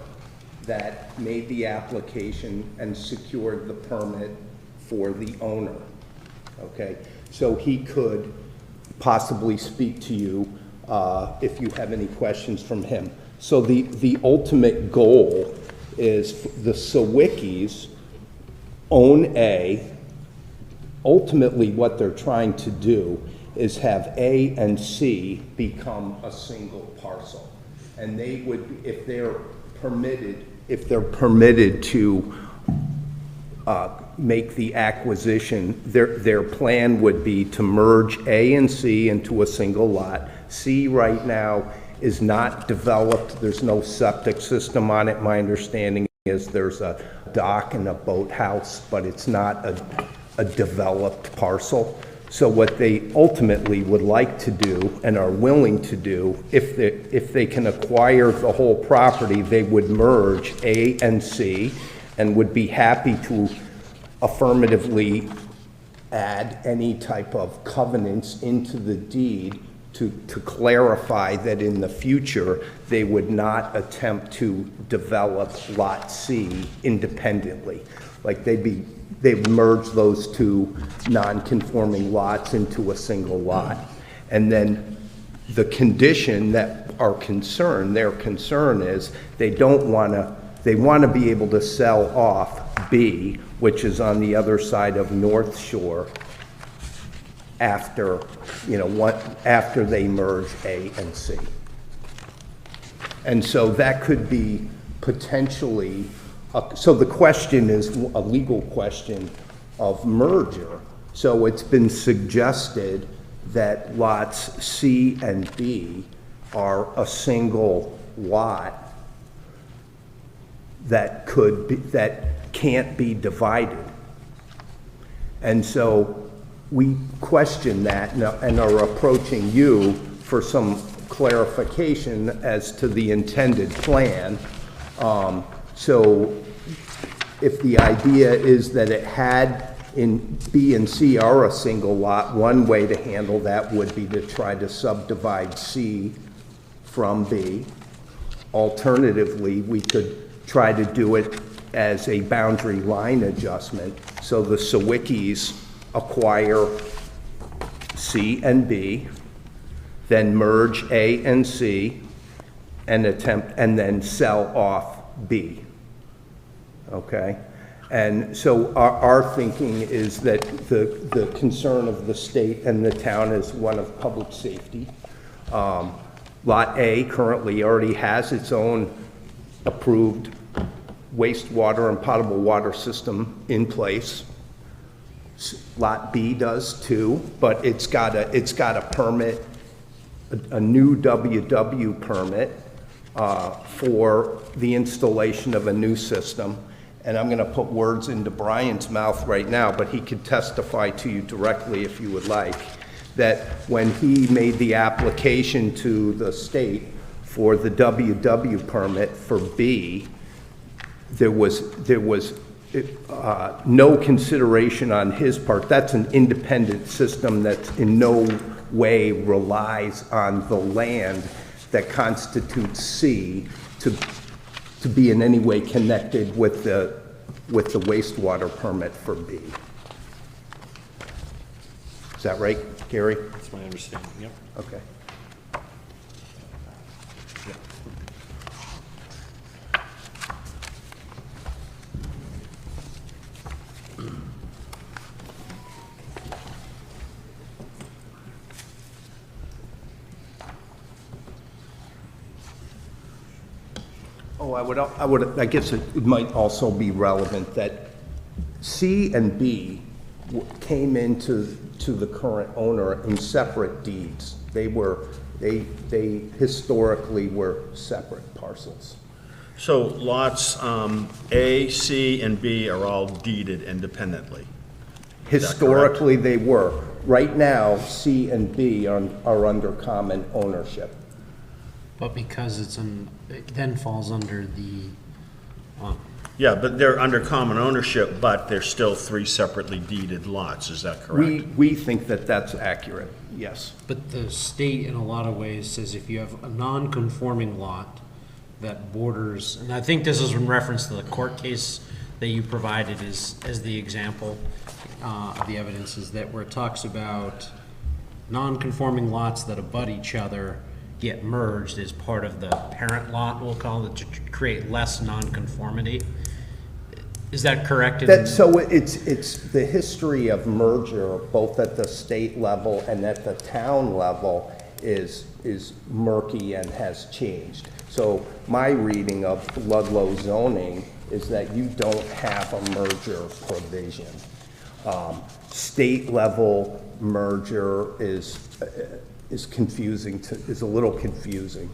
that made the application and secured the permit for the owner. Okay, So he could possibly speak to you if you have any questions from him. So the ultimate goal is the Sawickis own A. Ultimately, what they're trying to do is have A and C become a single parcel. And they would, if they're permitted to make the acquisition, their plan would be to merge A and C into a single lot. C right now is not developed. There's no septic system on it. My understanding is there's a dock and a boathouse, but it's not a developed parcel. So what they ultimately would like to do and are willing to do, if they can acquire the whole property, they would merge A and C and would be happy to affirmatively add any type of covenants into the deed to clarify that in the future, they would not attempt to develop Lot C independently. Like they'd merge those two non-conforming lots into a single lot. And then the condition that their concern is they want to be able to sell off B, which is on the other side of North Shore, after they merge A and C. And so that could be potentially, so the question is a legal question of merger. So it's been suggested that lots C and B are a single lot that can't be divided. And so we question that and are approaching you for some clarification as to the intended plan. So if the idea is that it had in B and C are a single lot, one way to handle that would be to try to subdivide C from B. Alternatively, we could try to do it as a boundary line adjustment. So the Sawickis acquire C and B, then merge A and C, and then sell off B. Okay? And so our thinking is that the concern of the state and the town is one of public safety. Lot A currently already has its own approved wastewater and potable water system in place. Lot B does too, but it's got a permit, a new WW permit for the installation of a new system. And I'm going to put words into Brian's mouth right now, but he could testify to you directly if you would like, that when he made the application to the state for the WW permit for B, there was no consideration on his part. That's an independent system that in no way relies on the land that constitutes C to be in any way connected with the wastewater permit for B. Is that right, Gary? That's my understanding, yep. Okay. Oh, I guess it might also be relevant that C and B came into the current owner in separate deeds. They historically were separate parcels. So lots A, C, and B are all deeded independently? Historically, they were. Right now, C and B are under common ownership. But because it then falls under the, Yeah, but they're under common ownership, but they're still three separately deeded lots, is that correct? We think that that's accurate, yes. but the state in a lot of ways says if you have a non-conforming lot that borders, and I think this is in reference to the court case that you provided as the example. of the evidence is that where it talks about non-conforming lots that abut each other get merged as part of the parent lot, we'll call it, to create less non-conformity. Is that correct? So it's the history of merger, both at the state level and at the town level, is murky and has changed. So my reading of Ludlow zoning is that you don't have a merger provision. State level merger is confusing, is a little confusing.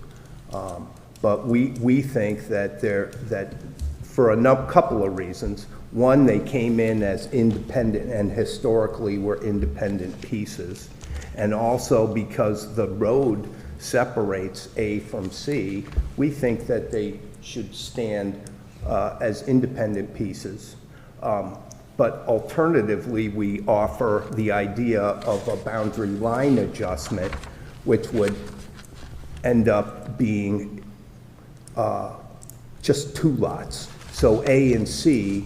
But we think that for a couple of reasons. One, they came in as independent and historically were independent pieces. And also because the road separates A from C, we think that they should stand as independent pieces. But alternatively, we offer the idea of a boundary line adjustment, which would end up being just two lots. So A and C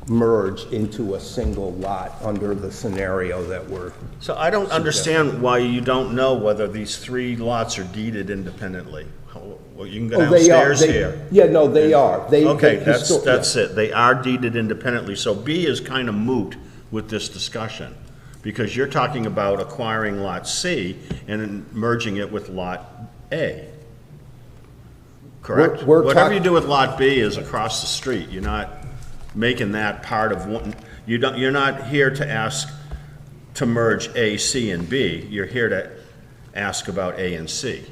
merge into a single lot under the scenario that we're. So I don't understand why you don't know whether these three lots are deeded independently. Well, you can go downstairs here. Yeah, no, they are. Okay, that's it. They are deeded independently. So B is kind of moot with this discussion, because you're talking about acquiring Lot C and then merging it with Lot A. Correct? Whatever you do with Lot B is across the street. You're not making that part of one. You're not here to ask to merge A, C, and B. You're here to ask about A and C.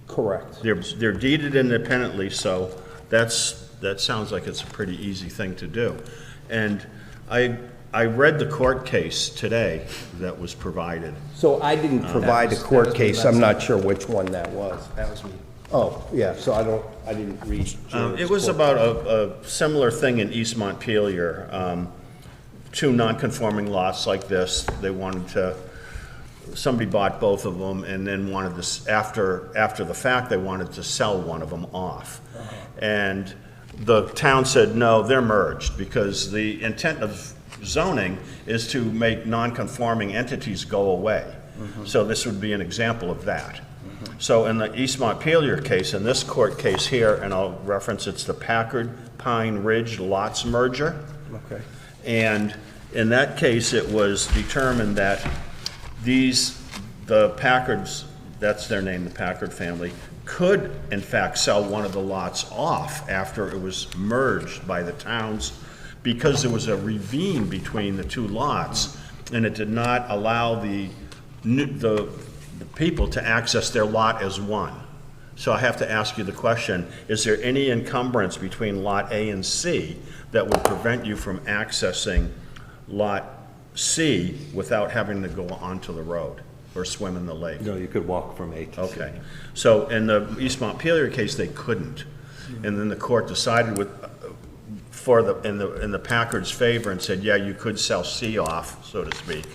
Correct. They're deeded independently, so that sounds like it's a pretty easy thing to do. And I read the court case today that was provided. So I didn't provide a court case. I'm not sure which one that was. That was me. Oh, yeah, so I didn't read. It was about a similar thing in East Montpelier. Two non-conforming lots like this. They wanted to, somebody bought both of them and then wanted this, after the fact, they wanted to sell one of them off. And the town said, no, they're merged, because the intent of zoning is to make non-conforming entities go away. So this would be an example of that. So in the East Montpelier case, in this court case here, and I'll reference, it's the Packard Pine Ridge lots merger. Okay. And in that case, it was determined that the Packards, that's their name, the Packard family, could in fact sell one of the lots off after it was merged by the towns, because there was a ravine between the two lots, and it did not allow the people to access their lot as one. So I have to ask you the question, is there any encumbrance between Lot A and C that would prevent you from accessing Lot C without having to go onto the road or swim in the lake? No, you could walk from A to C. Okay. So in the East Montpelier case, they couldn't. And then the court decided in the Packard's favor and said, yeah, you could sell C off, so to speak,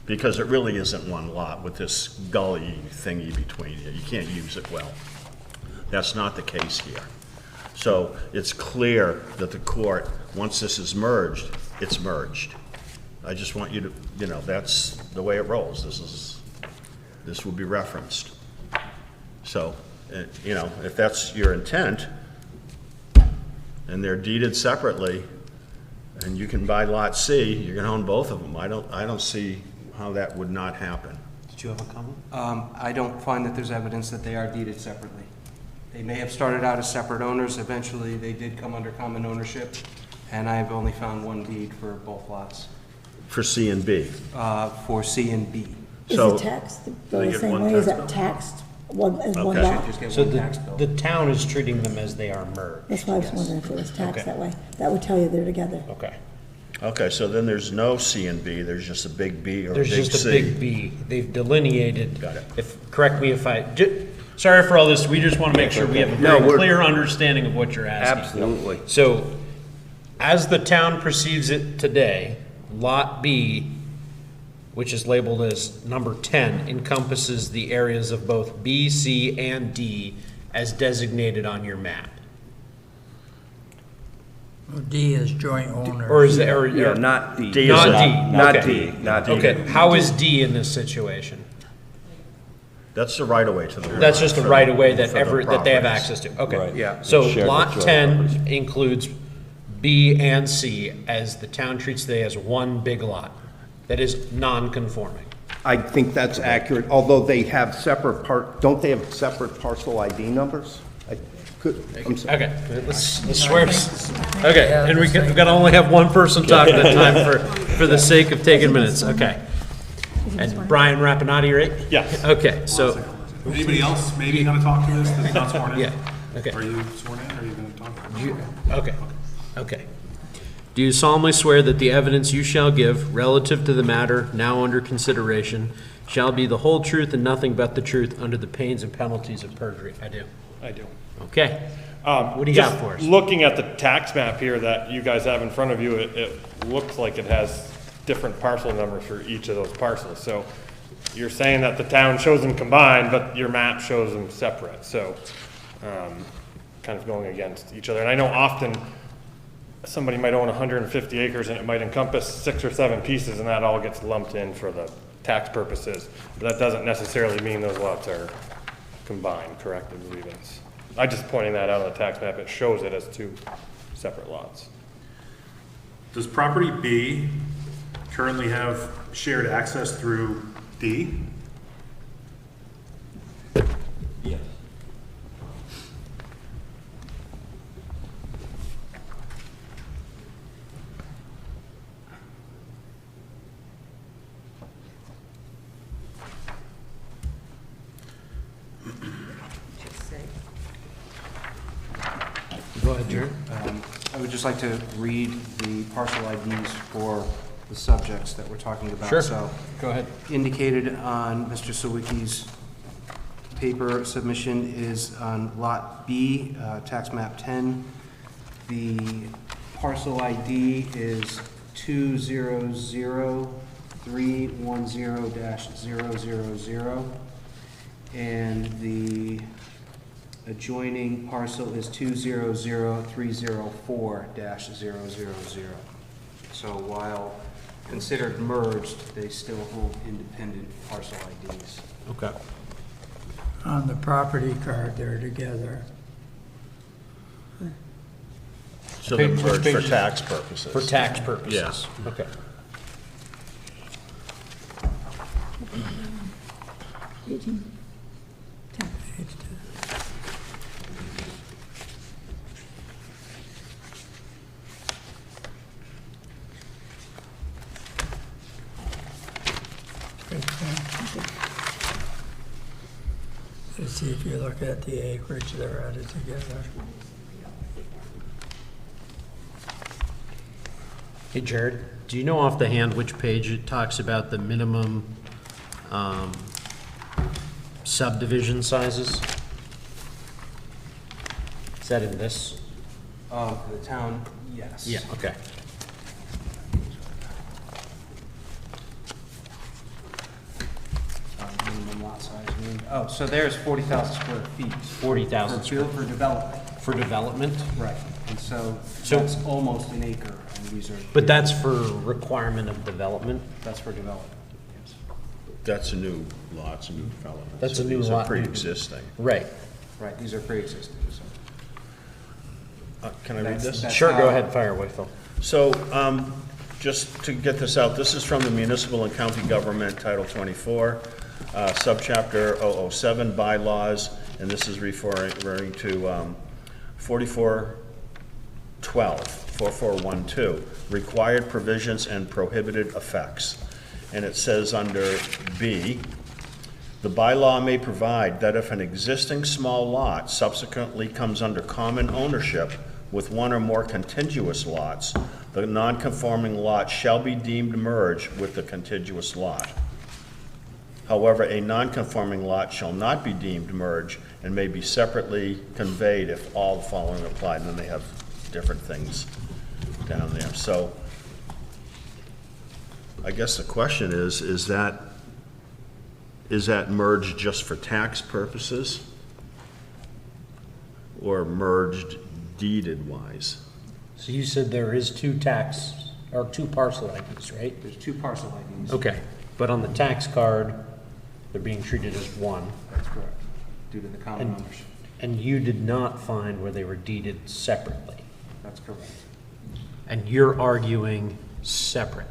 because it really isn't one lot with this gully thingy between you. You can't use it well. That's not the case here. So it's clear that the court, once this is merged, it's merged. I just want you to, that's the way it rolls. This will be referenced. So, if that's your intent, and they're deeded separately, and you can buy Lot C, you're gonna own both of them. I don't see how that would not happen. Did you have a comment? I don't find that there's evidence that they are deeded separately. They may have started out as separate owners. Eventually, they did come under common ownership, and I've only found one deed for both lots, For C and B. for C and B. Is So- the tax They the get same one way? Is tax that bill? taxed one Okay. lot? Just get So one tax bill. the town is treating them as they are merged. That's why I was wondering if it was taxed Okay. that way. That would tell you they're together. Okay. Okay, so then there's no C and B, there's just a big B or a There's big C. just a big B. They've delineated. Got it. Correct me if sorry for all this, we just want to make sure we have a very clear understanding of what you're asking. Absolutely. So, as the town perceives it today, Lot B, which is labeled as number 10, encompasses the areas of both B, C, and D as designated on your map. Well, D is joint owner. Or is there, Yeah, not D. D is not not- D? Not Okay. D, not D. Okay, how is D in this situation? That's the right of way to the. That's just the for- right of way that for the that they have properties. access to, okay. Right. Yeah. So Shared lot with joint 10 properties. includes B and C as the town treats today as one big lot that is non-conforming. I think that's accurate, although they have separate don't they have separate parcel ID numbers? I'm sorry. Okay, let's swear, okay, and we've got to only have one person talking at a time for the sake of taking minutes, okay. And Brian Rapinati, right? Yes. Okay, so, Anybody else maybe gonna talk to this that's not sworn in? yeah, okay. Are you sworn in, or are you gonna talk? You- Okay, okay. Do you solemnly swear that the evidence you shall give relative to the matter now under consideration shall be the whole truth and nothing but the truth under the pains and penalties of perjury? I do. I do. Okay. What do you got for us? Looking at the tax map here that you guys have in front of you, it looks like it has different parcel numbers for each of those parcels. So you're saying that the town shows them combined, but your map shows them separate. So kind of going against each other. And I know often somebody might own 150 acres and it might encompass 6 or 7 pieces, and that all gets lumped in for the tax purposes. But that doesn't necessarily mean those lots are combined, correct? I believe it's, I just pointing that out on the tax map, it shows it as 2 separate lots. Does property B currently have shared access through D? Yes. Go ahead, Jared. I would just like to read the parcel IDs for the subjects that we're talking about. Sure. So, Go ahead. indicated on Mr. Sawicki's paper submission is on Lot B, tax map 10. The parcel ID is 200-310-000, and the adjoining parcel is 200-304-000. So while considered merged, they still hold independent parcel IDs. Okay. On the property card, they're together. So they're Which merged for page? tax purposes. For tax purposes? Yes. Okay. Let's see if you look at the acreage, they're added together. Hey, Jared, do you know off the hand which page it talks about the minimum subdivision sizes? Is that in this? For the town, yes. Yeah, okay. Minimum lot size, oh, so there's 40,000 square feet. 40,000 square For development. for development? Right, and so So- that's almost an acre, and these are, But that's for requirement of development? that's for development, yes. That's a new lot, it's a new development. That's a new These are lot. pre-existing. Right. Right, these are pre-existing, so. Can I read this? That's Sure, go how- ahead, fire away, Phil. So, just to get this out, this is from the Municipal and County Government, Title 24, Subchapter 007, Bylaws, and this is referring to 4412, Required Provisions and Prohibited Effects. And it says under B, the bylaw may provide that if an existing small lot subsequently comes under common ownership with one or more contiguous lots, the non-conforming lot shall be deemed merged with the contiguous lot. However, a non-conforming lot shall not be deemed merged and may be separately conveyed if all the following apply. And then they have different things down there. So I guess the question is that merged just for tax purposes? Or merged deeded wise? So you said there is two parcel IDs, right? There's two parcel IDs. Okay, but on the tax card, they're being treated as one. That's correct, due to the common And, ownership. and you did not find where they were deeded separately. That's correct. And you're arguing separate.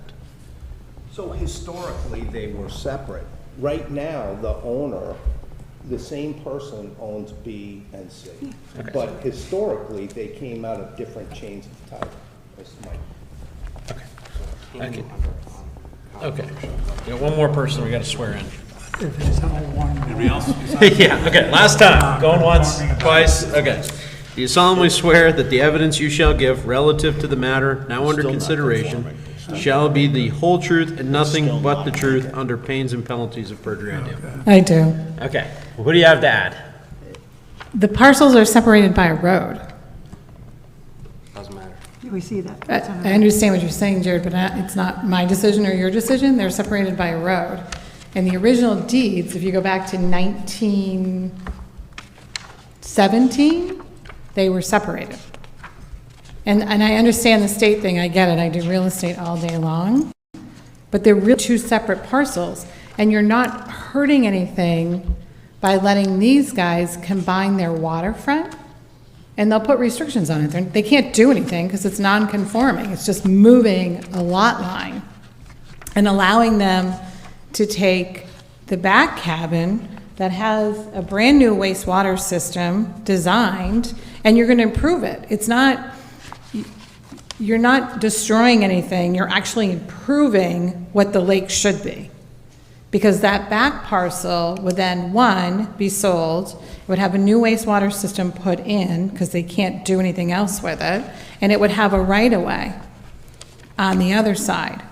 So historically, they were separate. Right now, the owner, the same person owns B and C. Okay. But historically, they came out of different chains of title. That's my, Okay. Okay. Yeah, one more person we gotta swear in. If it's all one. Anybody else? Yeah, okay, last time, going once, twice, okay. Do you solemnly swear that the evidence you shall give relative to the matter now under Still not consideration conforming. shall be the whole truth and nothing but the truth under pains and penalties of perjury? I do. I do. Okay, what do you have to add? The parcels are separated by a road. Doesn't matter. We see that. I understand what you're saying, Jared, but it's not my decision or your decision. They're separated by a road. And the original deeds, if you go back to 1917, they were separated. And I understand the state thing, I get it, I do real estate all day long. But they're really two separate parcels, and you're not hurting anything by letting these guys combine their waterfront, and they'll put restrictions on it. They can't do anything because it's non-conforming. It's just moving a lot line and allowing them to take the back cabin that has a brand-new wastewater system designed, and you're going to improve it. It's not, you're not destroying anything. You're actually improving what the lake should be. Because that back parcel would then, one, be sold, it would have a new wastewater system put in, because they can't do anything else with it, and it would have a right-of-way on the other side.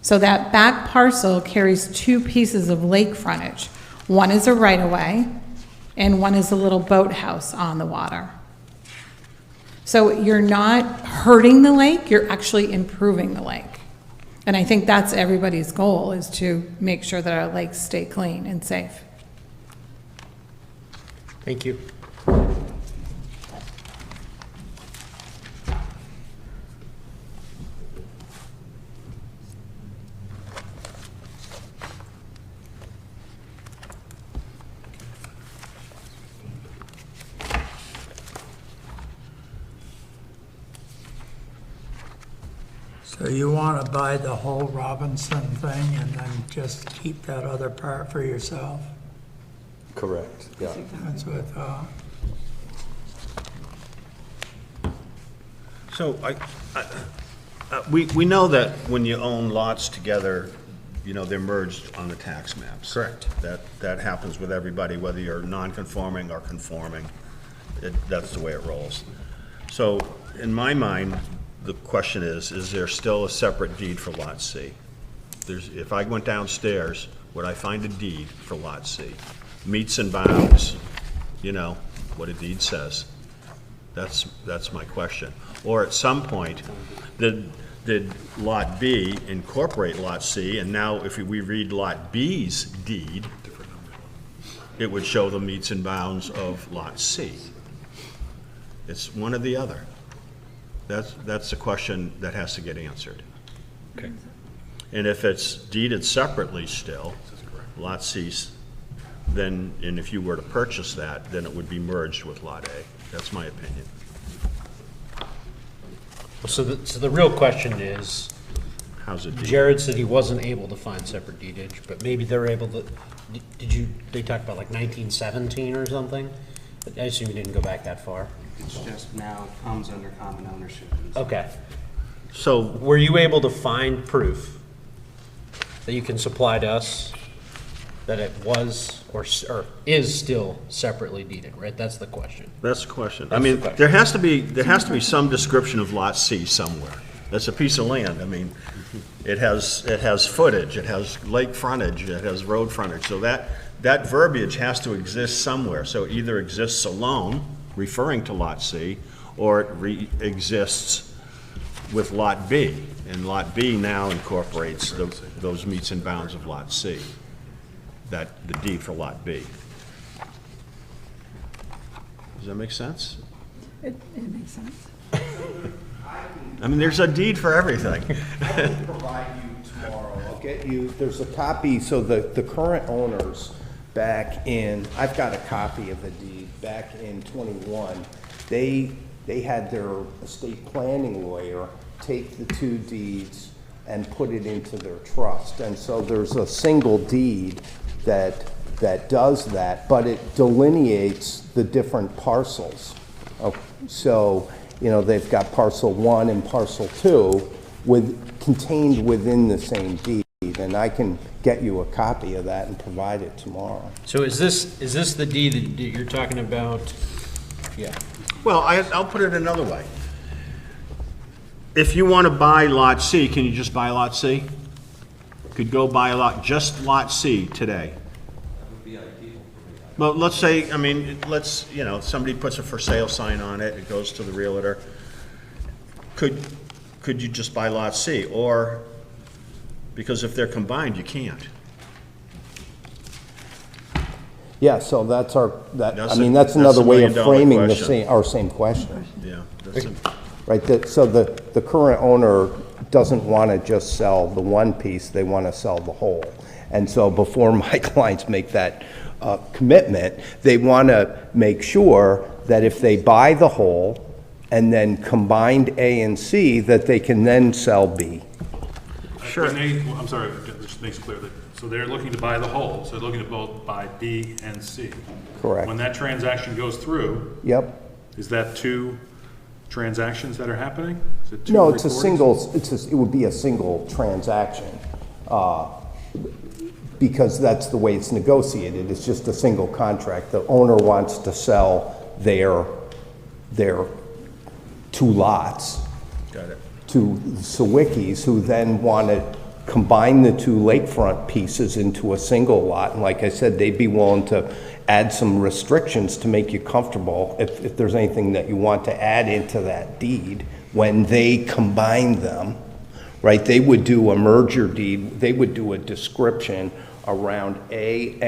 So that back parcel carries two pieces of lake frontage. One is a right-of-way, and one is a little boathouse on the water. So you're not hurting the lake, you're actually improving the lake. And I think that's everybody's goal, is to make sure that our lakes stay clean and safe. Thank you. So you want to buy the whole Robinson thing and then just keep that other part for yourself? Correct, yeah. That's what, So we know that when you own lots together, you know, they're merged on the tax maps. Correct. That happens with everybody, whether you're non-conforming or conforming. That's the way it rolls. So in my mind, the question is there still a separate deed for Lot C? If I went downstairs, would I find a deed for Lot C? Meets and bounds, you know, what a deed says. That's my question. Or at some point, did Lot B incorporate Lot C, and now if we read Lot B's deed, it would show the meets and bounds of Lot C. It's one or the other. That's the question that has to get answered. Okay. And if it's deeded separately still, Lot C, then, and if you were to purchase that, then it would be merged with Lot A. That's my opinion. So the real question is, How's it deeded? Jared said he wasn't able to find separate deedage, but maybe they're able to, they talked about like 1917 or something? I assume you didn't go back that far. It's just now comes under common ownership. Okay. So, Were you able to find proof that you can supply to us that it was or is still separately deeded, right? That's the question. that's the question. I That's mean, the question. there has to be some description of Lot C somewhere. That's a piece of land. I mean, it has footage, it has lake frontage, it has road frontage. So that verbiage has to exist somewhere. So it either exists alone, referring to Lot C, or it exists with Lot B. And Lot B now incorporates those meets and bounds of Lot C, the deed for Lot B. Does that make sense? It makes sense. I mean, there's a deed for everything. I can provide you tomorrow. I'll get you, there's a copy, so the current owners back in, I've got a copy of the deed, back in '21, they had their estate planning lawyer take the two deeds and put it into their trust. And so there's a single deed that does that, but it delineates the different parcels. So, you know, they've got parcel 1 and parcel 2 contained within the same deed, and I can get you a copy of that and provide it tomorrow. So is this the deed that you're talking about? Yeah. Well, I'll put it another way. If you want to buy Lot C, can you just buy Lot C? Could go buy just Lot C today. Well, let's say, I mean, somebody puts a for sale sign on it, it goes to the realtor. Could you just buy Lot C? Or, because if they're combined, you can't. Yeah, so that's That's that's a another way of million-dollar framing question. our same question. Yeah. Right, so the current owner doesn't want to just sell the one piece, they want to sell the whole. And so before my clients make that commitment, they want to make sure that if they buy the whole and then combined A and C, that they can then sell B. Sure. I'm sorry, just makes it clear that, so they're looking to buy the whole, so they're looking to both buy B and C. Correct. When that transaction goes through, Yep. is that two transactions that are happening? Is it two No, it's a recordings? single, it would be a single transaction, because that's the way it's negotiated. It's just a single contract. The owner wants to sell their 2 lots. Got it. To the Sawickis, who then want to combine the 2 lakefront pieces into a single lot. And like I said, they'd be willing to add some restrictions to make you comfortable if there's anything that you want to add into that deed when they combine them, right? They would do a merger deed, they would do a description around A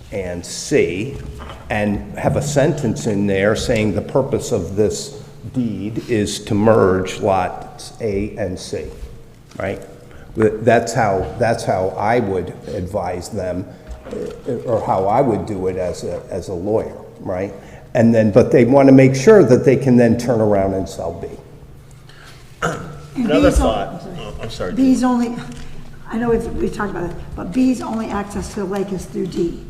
and C and have a sentence in there saying the purpose of this deed is to merge lots A and C, right? That's how I would advise them, or how I would do it as a lawyer, right? And then, but they want to make sure that they can then turn around and sell B. Another thought, I'm sorry. B's only, I know we talked about it, but B's only access to the lake is through D.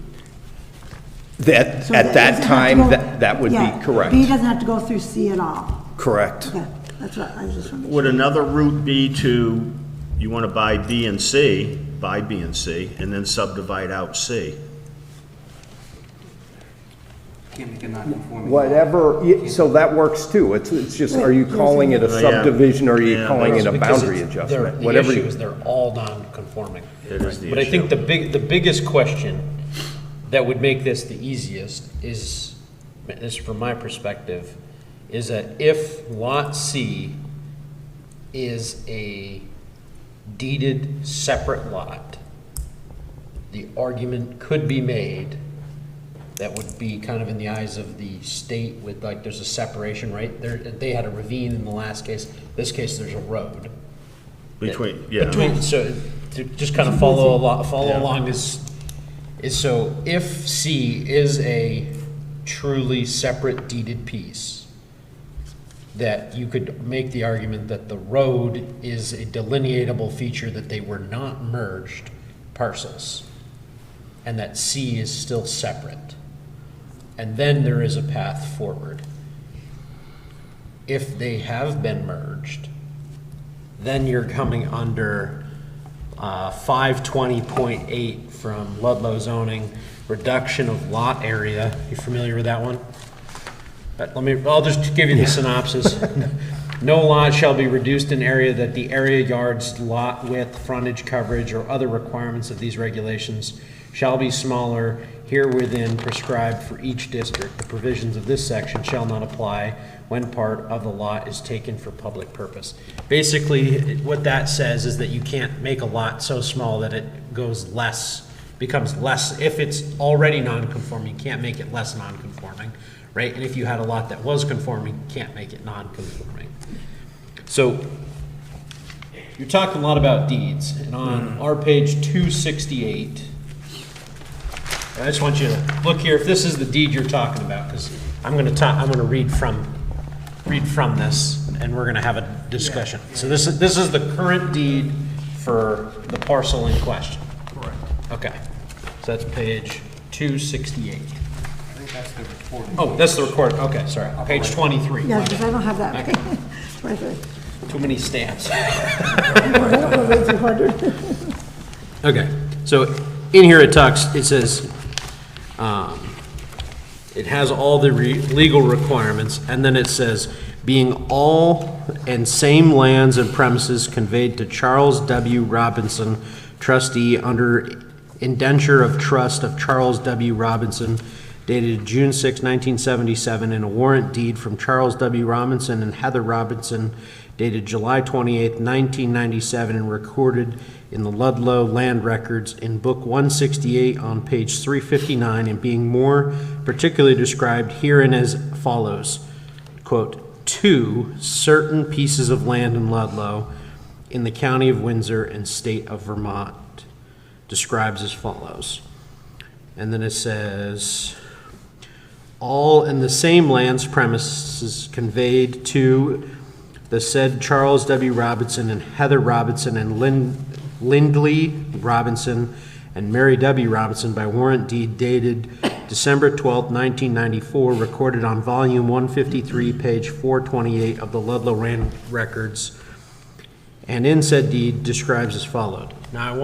That, So at doesn't that have to time, go- that would yeah, be correct. B doesn't have to go through C at all. Correct. Okay, that's what I was just wondering. Would another route be to, you want to buy B and C, buy B and C, and then subdivide out C? Can't make a non-conforming. Whatever, so that works too. It's just, are you calling it a Yeah. subdivision or are you Yeah. calling it a Because boundary it's- adjustment? The Whatever issue you- is they're all non-conforming. It is the But I issue. think the biggest question that would make this the easiest is, this from my perspective, is that if Lot C is a deeded separate lot, the argument could be made that would be kind of in the eyes of the state with, like, there's a separation, right? They had a ravine in the last case. This case, there's a road. So to just kind of follow along is so if C is a truly separate deeded piece, that you could make the argument that the road is a delineatable feature, that they were not merged parcels, and that C is still separate. And then there is a path forward. If they have been merged, then you're coming under 520.8 from Ludlow zoning, reduction of lot area. You familiar with that one? But I'll just give you the synopsis. No lot shall be reduced in area that the area, yards, lot width, frontage coverage, or other requirements of these regulations shall be smaller herewithin prescribed for each district. The provisions of this section shall not apply when part of the lot is taken for public purpose. Basically, what that says is that you can't make a lot so small that it becomes less. If it's already non-conforming, you can't make it less non-conforming, right? And if you had a lot that was conforming, you can't make it non-conforming. So you're talking a lot about deeds, and on our page 268, I just want you to look here, if this is the deed you're talking about, because I'm going to read from this, and we're going to have a discussion. So this is the current deed for the parcel in question. Correct. Okay, so that's page 268. I think that's the report. Oh, that's the record, okay, sorry, page 23. Yeah, because I don't have that. Okay. Right there. Too many stamps. I don't know, it's 200. Okay, so in here it says, it has all the legal requirements, and then it says, being all and same lands and premises conveyed to Charles W. Robinson, trustee under indenture of trust of Charles W. Robinson, dated June 6, 1977, and a warrant deed from Charles W. Robinson and Heather Robinson, dated July 28, 1997, and recorded in the Ludlow Land Records in Book 168 on page 359, and being more particularly described herein as follows, quote, to certain pieces of land in Ludlow in the county of Windsor and state of Vermont, describes as follows. And then it says, all in the same lands premises conveyed to the said Charles W. Robinson and Heather Robinson and Lindley Robinson and Mary W. Robinson by warrant deed dated December 12, 1994, recorded on volume 153, page 428 of the Ludlow Land Records, and in said deed describes as followed. Now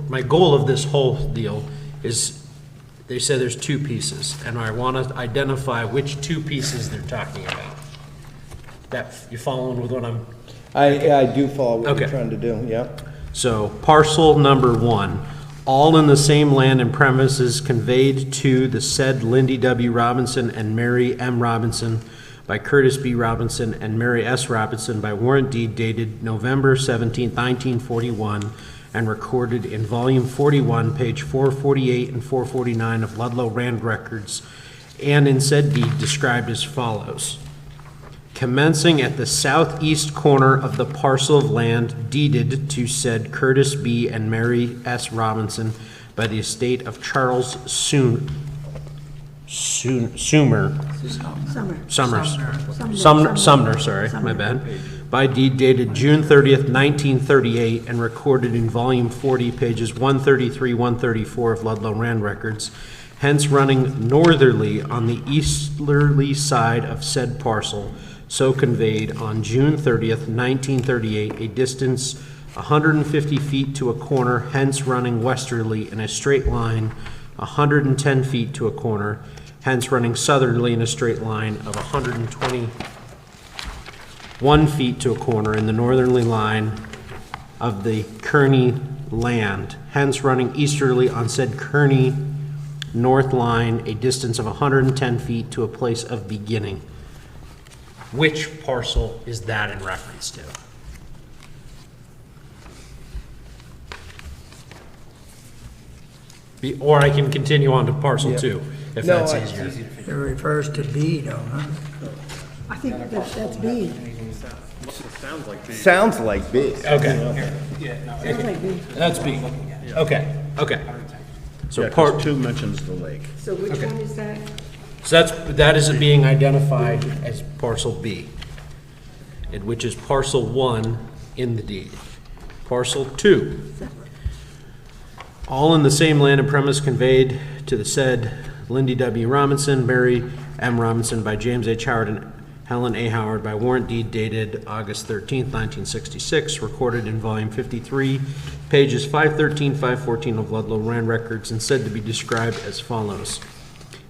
my goal of this whole deal is, they said there's two pieces, and I want to identify which two pieces they're talking about. You following with what I'm? I do follow what Okay. you're trying to do, yeah. So parcel number 1, all in the same land and premises conveyed to the said Lindy W. Robinson and Mary M. Robinson by Curtis B. Robinson and Mary S. Robinson by warrant deed dated November 17, 1941, and recorded in volume 41, page 448 and 449 of Ludlow Land Records, and in said deed described as follows. Commencing at the southeast corner of the parcel of land deeded to said Curtis B. and Mary S. Robinson by the estate of Charles Summers, sorry, my bad, by deed dated June 30th, 1938, and recorded in volume 40, pages 133, 134 of Ludlow Land Records, hence running northerly on the easterly side of said parcel, so conveyed on June 30th, 1938, a distance 150 feet to a corner, hence running westerly in a straight line 110 feet to a corner, hence running southerly in a straight line of 121 feet to a corner in the northerly line of the Kearney land, hence running easterly on said Kearney north line, a distance of 110 feet to a place of beginning. Which parcel is that in reference to? Or I can continue on to parcel 2, if No, that's I- easier. It refers to B, don't it? I think that's B. Sounds like B. Okay, Sounds like B. that's B. Okay. So Yeah, 'cause part 2 mentions the lake. So which one is that? So that is being identified as parcel B, and which is parcel 1 in the deed. Parcel 2, all in the same land and premise conveyed to the said Lindy W. Robinson, Mary M. Robinson by James H. Howard and Helen A. Howard by warrant deed dated August 13th, 1966, recorded in volume 53, pages 513, 514 of Ludlow Land Records, and said to be described as follows.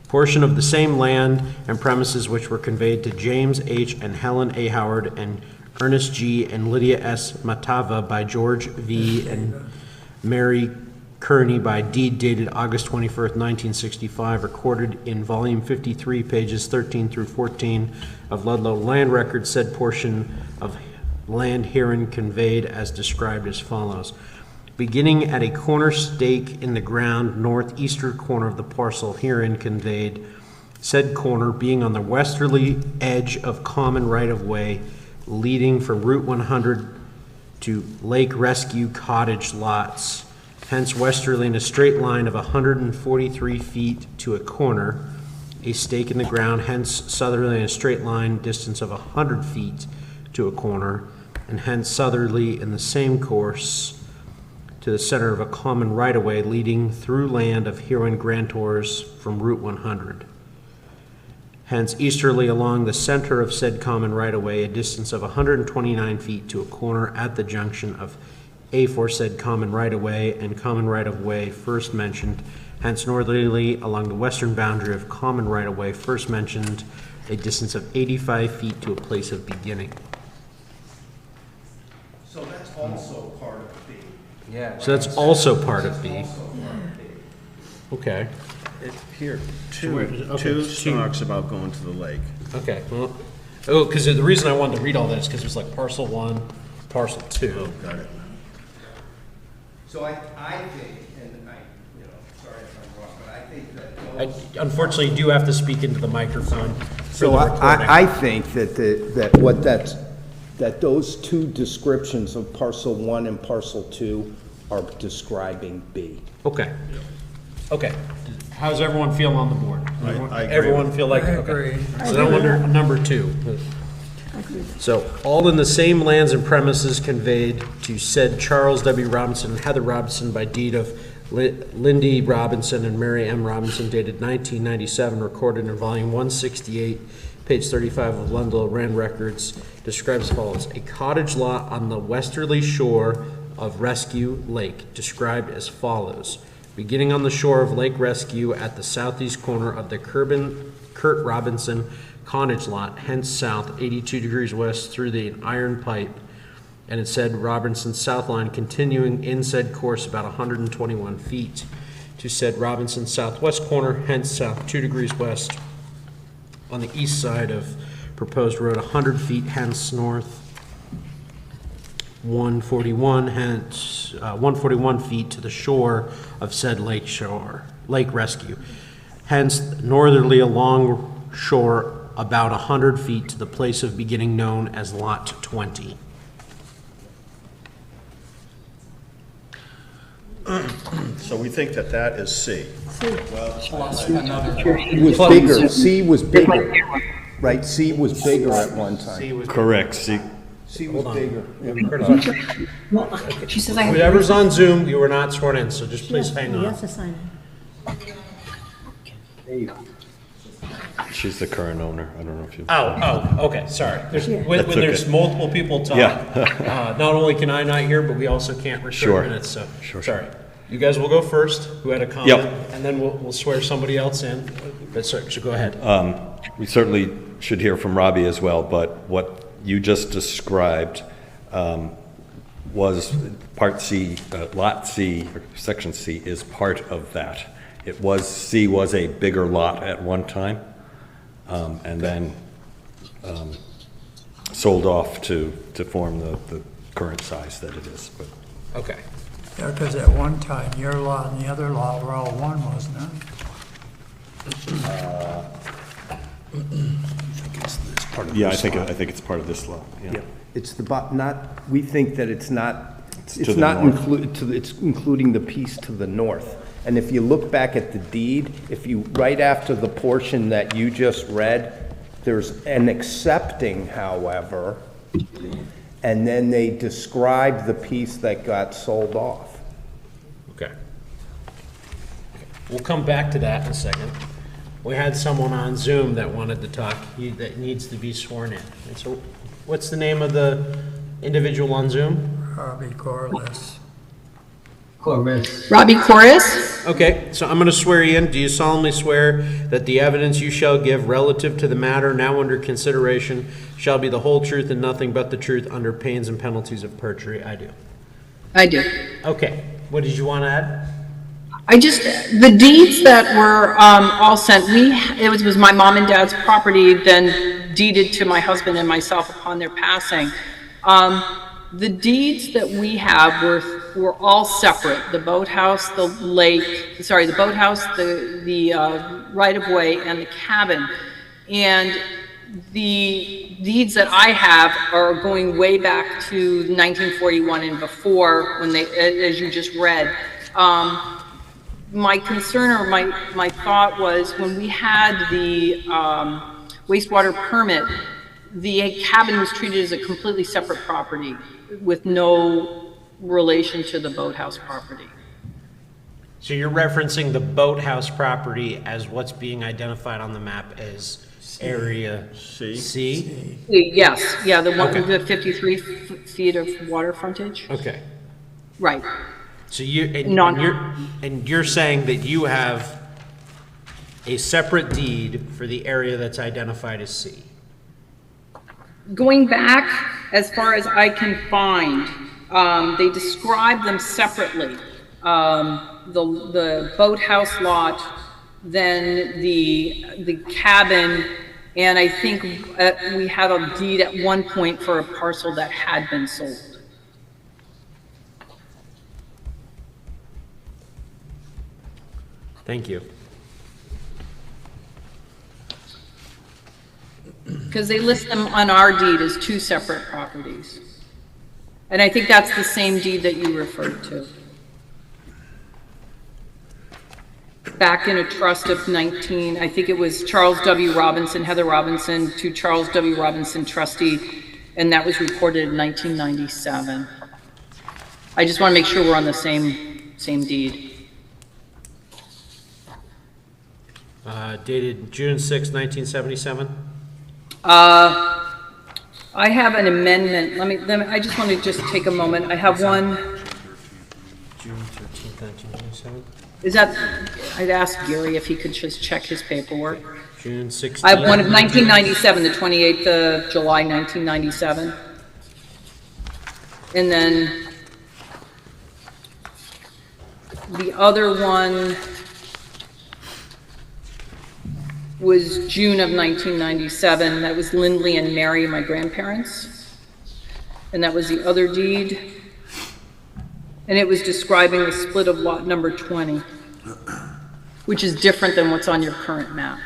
Portion of the same land and premises which were conveyed to James H. and Helen A. Howard and Ernest G. and Lydia S. Matava by George V. and Mary Kearney by deed dated August 21st, 1965, recorded in volume 53, pages 13 through 14 of Ludlow Land Records, said portion of land herein conveyed as described as follows. Beginning at a corner stake in the ground northeastern corner of the parcel herein conveyed, said corner being on the westerly edge of common right-of-way leading from Route 100 to Lake Rescue Cottage lots, hence westerly in a straight line of 143 feet to a corner, a stake in the ground, hence southerly in a straight line distance of 100 feet to a corner, and hence southerly in the same course to the center of a common right-of-way leading through land of herein grantors from Route 100. Hence easterly along the center of said common right-of-way, a distance of 129 feet to a corner at the junction of aforesaid common right-of-way and common right-of-way first mentioned, hence northerly along the western boundary of common right-of-way first mentioned, a distance of 85 feet to a place of beginning. So that's also part of B. Yeah. So that's also part of B. Okay. Here, where- two okay, talks about going to the lake. Okay, well, because the reason I wanted to read all that is because it was like parcel 1, parcel 2. Got it. So I think, and sorry if I'm wrong, but I think that Unfortunately, you do have to speak into the microphone for So the recording. I think that those two descriptions of parcel 1 and parcel 2 are describing B. Okay. Okay. How's everyone feel on the board? I agree Everyone with- feel like, I okay. agree. So now under number 2. So, all in the same lands and premises conveyed to said Charles W. Robinson and Heather Robinson by deed of Lindy Robinson and Mary M. Robinson dated 1997, recorded in volume 168, page 35 of Ludlow Land Records, describes as follows: a cottage lot on the westerly shore of Rescue Lake, described as follows: beginning on the shore of Lake Rescue at the southeast corner of the Kurt Robinson Cottage lot, hence south 82 degrees west through the iron pipe, and it said Robinson's south line continuing in said course about 121 feet to said Robinson's southwest corner, hence south 2 degrees west on the east side of proposed road, 100 feet, hence north 141, hence 141 feet to the shore of said lake rescue, hence northerly along shore about 100 feet to the place of beginning known as lot 20. So we think that that is C. It was bigger, C was bigger, right? C was bigger at one time. Correct, see, C was bigger. She says I have. Whoever's on Zoom, you were not sworn in, so just please hang You on. have to sign it. she's the current owner, I don't know if you. Okay, sorry. When That's there's okay. multiple people talking, Yeah. not only can I not hear, but we also can't Sure. record minutes, so, Sure. sorry. You guys will go first, who had a comment, Yep. and then we'll swear somebody else in. But, sorry, so go ahead. We certainly should hear from Robbie as well, but what you just described was Part C, Lot C, or Section C is part of that. C was a bigger lot at one time, and then sold off to form the current size that it is. But Okay. Yeah, because at one time, your lot and the other lot were all one, wasn't it? yeah, I think it's part of this lot, yeah. It's we think that it's to the north. it's including the piece to the north. And if you look back at the deed, right after the portion that you just read, there's an accepting, however, and then they describe the piece that got sold off. Okay. We'll come back to that in a second. We had someone on Zoom that wanted to talk, that needs to be sworn in. And so, what's the name of the individual on Zoom? Robbie Corliss. Robbie Corus? Okay, so I'm going to swear you in. Do you solemnly swear that the evidence you shall give relative to the matter now under consideration shall be the whole truth and nothing but the truth under pains and penalties of perjury? I do. I do. Okay, what did you want to add? The deeds that were all sent, it was my mom and dad's property, then deeded to my husband and myself upon their passing. The deeds that we have were all separate. The boathouse, the boathouse, the right-of-way, and the cabin. And the deeds that I have are going way back to 1941 and before, when they, as you just read. My concern or my thought was when we had the wastewater permit, the cabin was treated as a completely separate property with no relation to the boathouse property. So you're referencing the boathouse property as what's being identified on the map as area C? C? Yes, yeah, the one, Okay. the 53 feet of water frontage. Okay. Right. So you, Non- and you're saying that you have a separate deed for the area that's identified as C? Going back as far as I can find, they describe them separately. The boathouse lot, then the cabin, and I think we had a deed at one point for a parcel that had been sold. Thank you. Because they list them on our deed as two separate properties. And I think that's the same deed that you referred to. Back in a trust of I think it was Charles W. Robinson, Heather Robinson, to Charles W. Robinson trustee, and that was recorded in 1997. I just want to make sure we're on the same deed. Dated June 6, 1977? I have an amendment. Let me, I just want to just take a moment. I have one. June 13, 1977? Is that, I'd ask Gary if he could just check his paperwork. June 16. I have one of 1997, the 28th of July, 1997. And then the other one was June of 1997. That was Lindley and Mary, my grandparents. And that was the other deed. And it was describing the split of lot number 20, which is different than what's on your current map.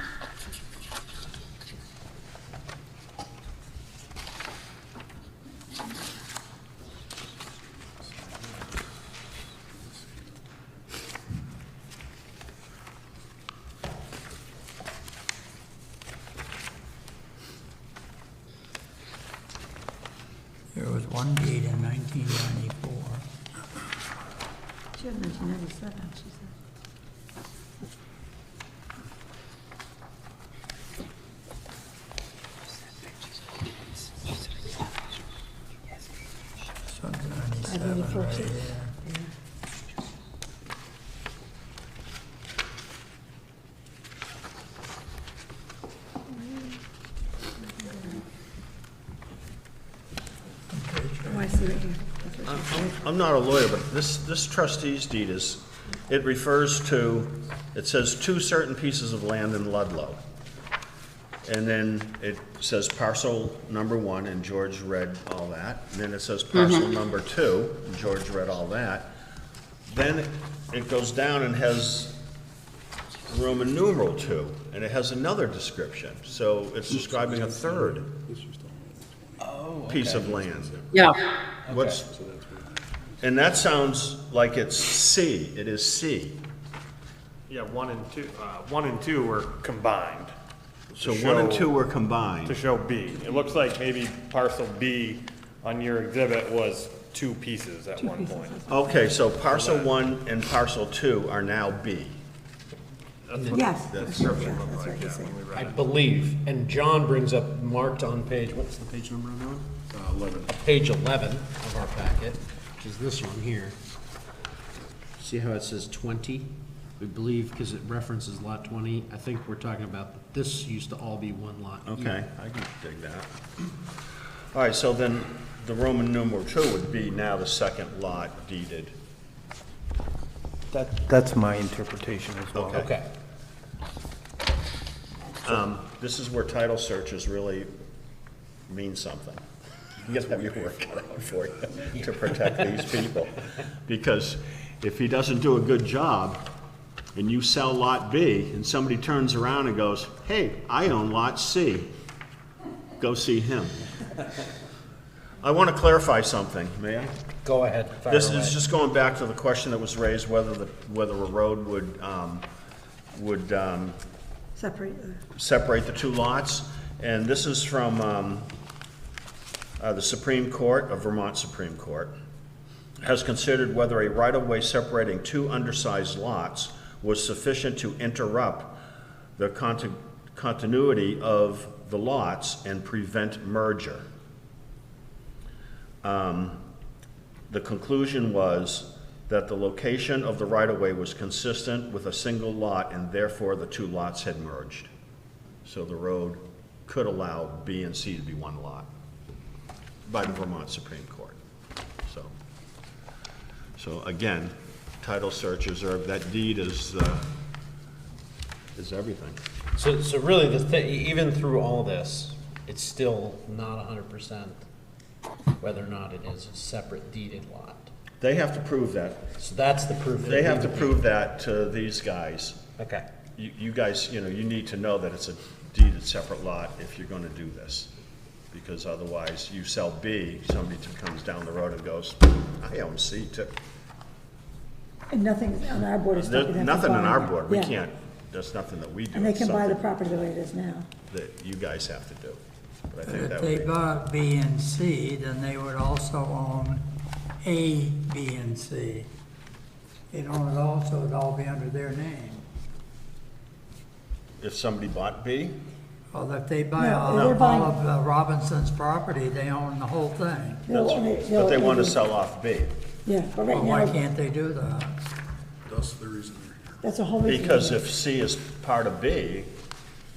There was one deed in 1994. She had 1997, she said. So 97 right there. Oh, I see right here. That's what she said. I'm not a lawyer, but this trustee's deed is, it refers to, it says two certain pieces of land in Ludlow. And then it says parcel number 1, and George read all that. And then it says parcel number 2, and George read all that. Then it goes down and has Roman numeral 2, and it has another description. So it's describing a third piece of land. Yeah. What's, and that sounds like it's C, it is C. Yeah, 1 and 2 were combined. So 1 and 2 were combined. To show B. It looks like maybe parcel B on your exhibit was 2 pieces at one point. Okay, so parcel 1 and parcel 2 are now B. Yes, The that's description right, looked that's like, right, yeah, he's saying. when we I read it. believe, and John brings up marked on page, what's the page number on that one? 11. Page 11 of our packet, which is this one here. See how it says 20? We believe, because it references lot 20, I think we're talking about, this used to all be one lot. Okay, I can dig that. All right, so then the Roman numeral 2 would be now the second lot deeded. That's my interpretation as well. Okay. This is where title searches really mean something. You gotta have your work cut out for you to protect these people. Because if he doesn't do a good job, and you sell lot B, and somebody turns around and goes, hey, I own lot C, go see him. I want to clarify something, may I? Go ahead. Fire This away. is just going back to the question that was raised, whether a road would separate the two lots. And this is from the Supreme Court of Vermont Supreme Court. Has considered whether a right-of-way separating two undersized lots was sufficient to interrupt the continuity of the lots and prevent merger. The conclusion was that the location of the right-of-way was consistent with a single lot, and therefore the two lots had merged. So the road could allow B and C to be one lot by the Vermont Supreme Court. So again, title searches are, that deed is everything. So really, even through all this, it's still not 100% whether or not it is a separate deeded lot. They have to prove that. So that's the proof. They have to prove that to these guys. Okay. You guys, you need to know that it's a deeded separate lot if you're gonna do this. Because otherwise, you sell B, somebody comes down the road and goes, I own C too. And nothing on our board is stopping them from Nothing on our buying it. board, we Yeah. can't, there's nothing that we do. And they It's can buy the something property the way it is now. that you guys have to do. But I think If that they would be, bought B and C, then they would also own A, B, and C. They'd own it also, it'd all be under their name. if somebody bought B, Well, if they buy No, all they're buying- of Robinson's property, they own the whole thing. but they want to sell off B. Yeah, but right Well, why now, can't they do that? That's the reason they're here. that's a whole reason. Because if C is part of B,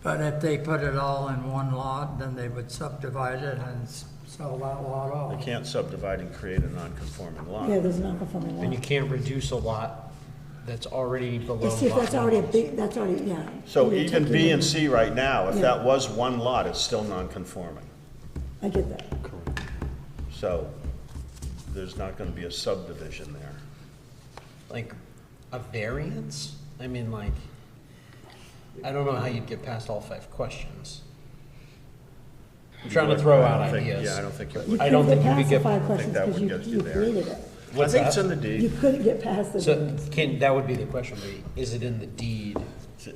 But if they put it all in one lot, then they would subdivide it and sell that lot they off. can't subdivide and create a non-conforming lot. Yeah, there's a non-conforming And you lot. can't reduce a lot that's already below. See, if that's lot already a levels. big, that's already, yeah. So You're even taking B it- and C right now, if Yeah. that was one lot, it's still non-conforming. I get that. So there's not going to be a subdivision there. Like, a variance? I mean, like, I don't know how you'd get past all 5 questions. I'm trying to throw out I don't think- ideas. Yeah, I don't think it You would. I don't couldn't think you get could past the get- 5 questions that because would get you you there. created it. I What's think that? it's in the You deed. couldn't get past the So, variance. that would be the question, is it in the deed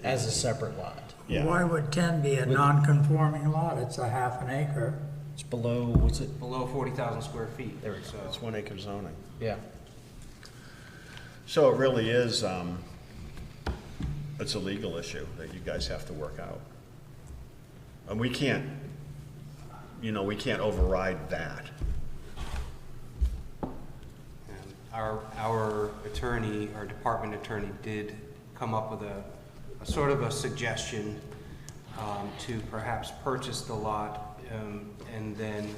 as a separate lot? Yeah. Why would 10 be a non-conforming lot? It's a half an acre. It's below, what's it? Below 40,000 square feet. There we go. It's 1 acre zoning. Yeah. So it really is, it's a legal issue that you guys have to work out. And we can't override that. And our attorney, our department attorney did come up with a sort of a suggestion to perhaps purchase the lot and then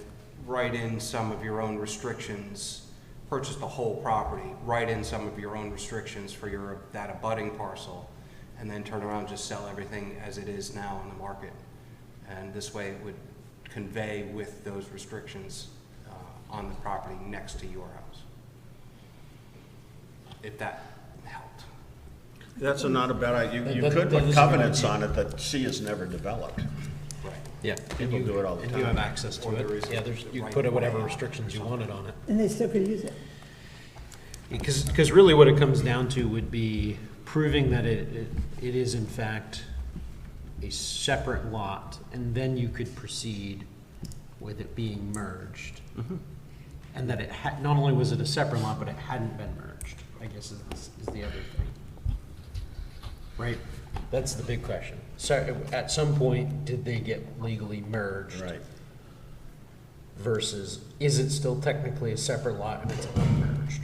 write in some of your own restrictions, purchase the whole property, write in some of your own restrictions for that abutting parcel, and then turn around and just sell everything as it is now on the market. And this way it would convey with those restrictions on the property next to your house. If that helped. That's not a bad idea. You That- could that put is a good covenants idea. on it that C is never developed. Right. Yeah. People do it all the And you time. have access to Or there it. is Yeah, you right put of whatever way. restrictions you wanted on it. And they still could use it. Because really what it comes down to would be proving that it is in fact a separate lot, and then you could proceed with it being merged. And that not only was it a separate lot, but it hadn't been merged, I guess is the other thing. Right? That's the big question. So at some point, did they get legally merged? Right. Versus, is it still technically a separate lot and it's unmerged?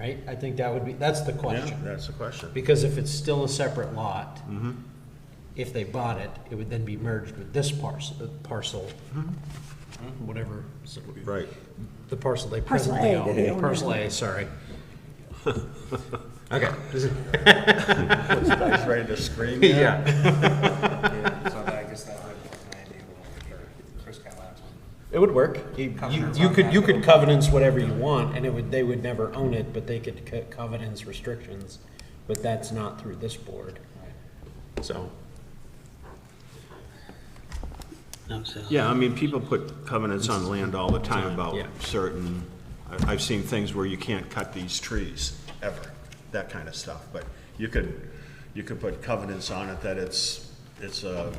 Right? I think that's the Yeah, question. that's the question. Because if it's still a separate lot, if they bought it, it would then be merged with this parcel, whatever. Right. The parcel they Parcel presently A, that they own. own Parcel now. A, sorry. Okay. What's guys ready to scream? Yeah. Yeah, so I guess that would enable Chris Callahan's. It would work. Covenants You on could, that. you could covenants whatever you want, and they would never own it, but they could covenants restrictions, but that's not through this board. So. Yeah, I mean, people put covenants on land all the time about Yeah. certain, I've seen things where you can't cut these trees, ever, that kind of stuff. But you could put covenants on it that it's a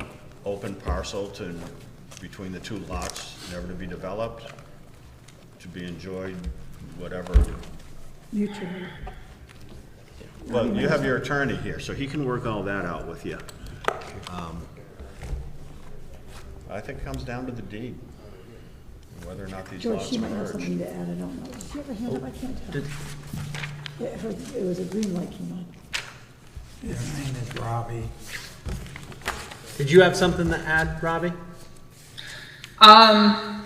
open parcel between the two lots, never to be developed, to be enjoyed, whatever. Mutually. Well, you have your attorney here, so he can work all that out with you. I think it comes down to the deed, whether or not these George, lots she might have merge. something to add, I don't know. Does she have a hand up? I can't tell. Yeah, it was a green light came on. His name is Robbie. Did you have something to add, Robbie? All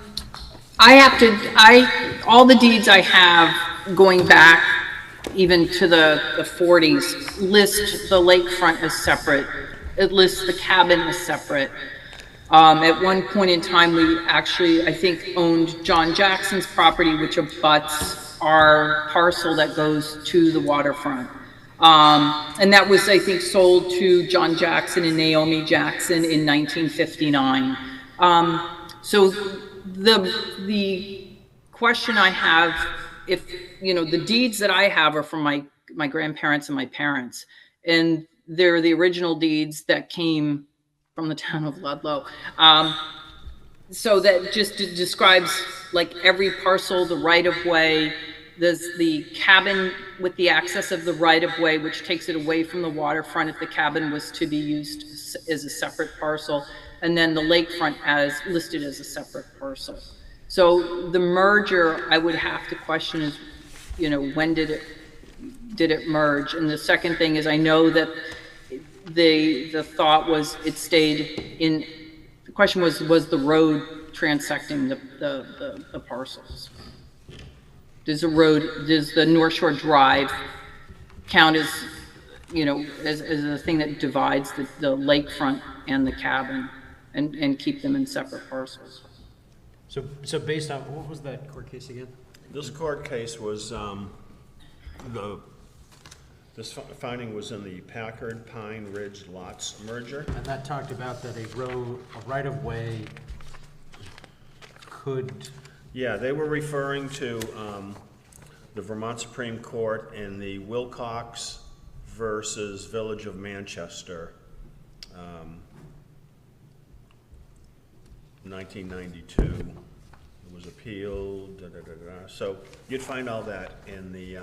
the deeds I have going back even to the 40s list the lakefront as separate. It lists the cabin as separate. At one point in time, we actually, I think, owned John Jackson's property, which abuts our parcel that goes to the waterfront. And that was, I think, sold to John Jackson and Naomi Jackson in 1959. So the question I have, if, you know, the deeds that I have are from my grandparents and my parents, and they're the original deeds that came from the town of Ludlow. So that just describes like every parcel, the right-of-way, there's the cabin with the access of the right-of-way, which takes it away from the waterfront if the cabin was to be used as a separate parcel, and then the lakefront as listed as a separate parcel. So the merger, I would have to question is, you know, when did it merge? And the second thing is, I know that the thought was it stayed in, the question was the road transecting the parcels? Does the North Shore Drive count as, you know, as a thing that divides the lakefront and the cabin and keep them in separate parcels? So based on, what was that court case again? This court case was, this finding was in the Packard Pine Ridge lots merger. And that talked about that a right-of-way could... Yeah, they were referring to the Vermont Supreme Court in the Wilcox versus Village of Manchester, 1992. It was appealed, So you'd find all that in the,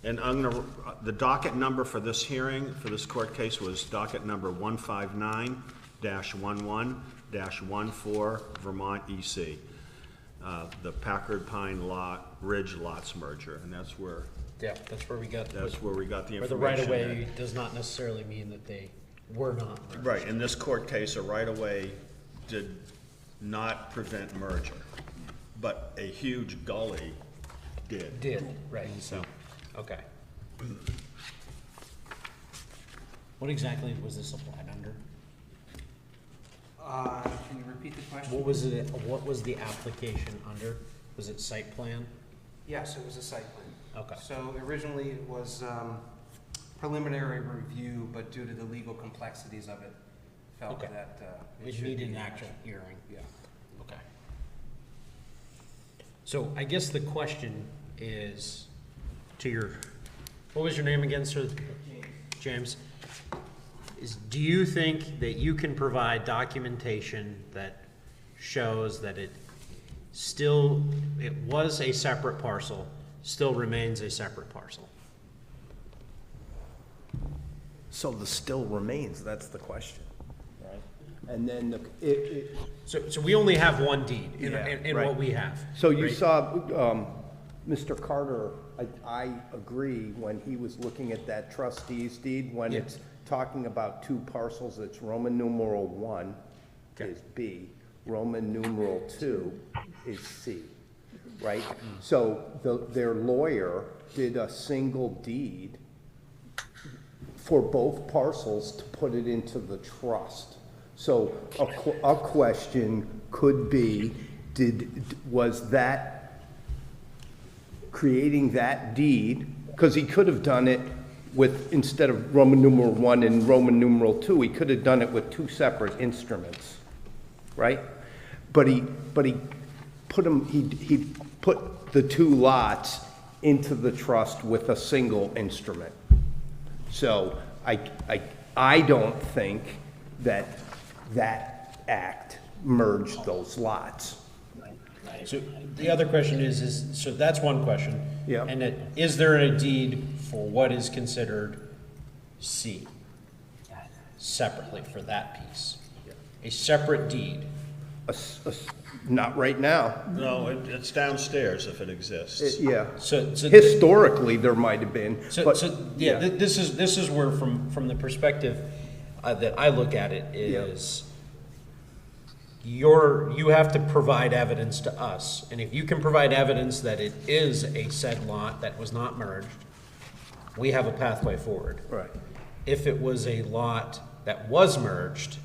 and I'm gonna, the docket number for this hearing, for this court case, was docket number 159-11-14 Vermont EC. The Packard Pine Ridge lots merger, and that's where. Yeah, that's where we got. That's where we got the Where the information. right-of-way does not necessarily mean that they were not merged. Right, in this court case, a right-of-way did not prevent merger, but a huge gully did. Right, so, okay. What exactly was this applied under? Can you repeat the question? What was it, what was the application under? Was it site plan? Yes, it was a site plan. Okay. So originally it was preliminary review, but due to the legal complexities of it, felt Okay. that It should needed be an actual hearing. Yeah. Okay. So I guess the question is, to your, what was your name again, sir? James. Do you think that you can provide documentation that shows that it was a separate parcel, still remains a separate parcel? So the still remains, that's the question, right? And then So we only have one deed in right. what we have. So you right? saw, Mr. Carter, I agree, when he was looking at that trustee's deed, when Yeah. it's talking about two parcels, it's Roman numeral 1 is B, Roman numeral 2 is C, right? So their lawyer did a single deed for both parcels to put it into the trust. So a question could be, was that creating that deed, because he could have done it with, instead of Roman numeral 1 and Roman numeral 2, he could have done it with two separate instruments, right? But he put them, he put the 2 lots into the trust with a single instrument. So I don't think that act merged those lots. So the other question is, so that's one question. Yeah. And is there a deed for what is considered C? Separately for that piece? A separate deed? Not right now. No, it's downstairs if it exists. Yeah. So Historically, there might have been, but. This is where from the perspective that I look at it is you have to provide evidence to us, and if you can provide evidence that it is a said lot that was not merged, we have a pathway forward. Right. If it was a lot that was merged,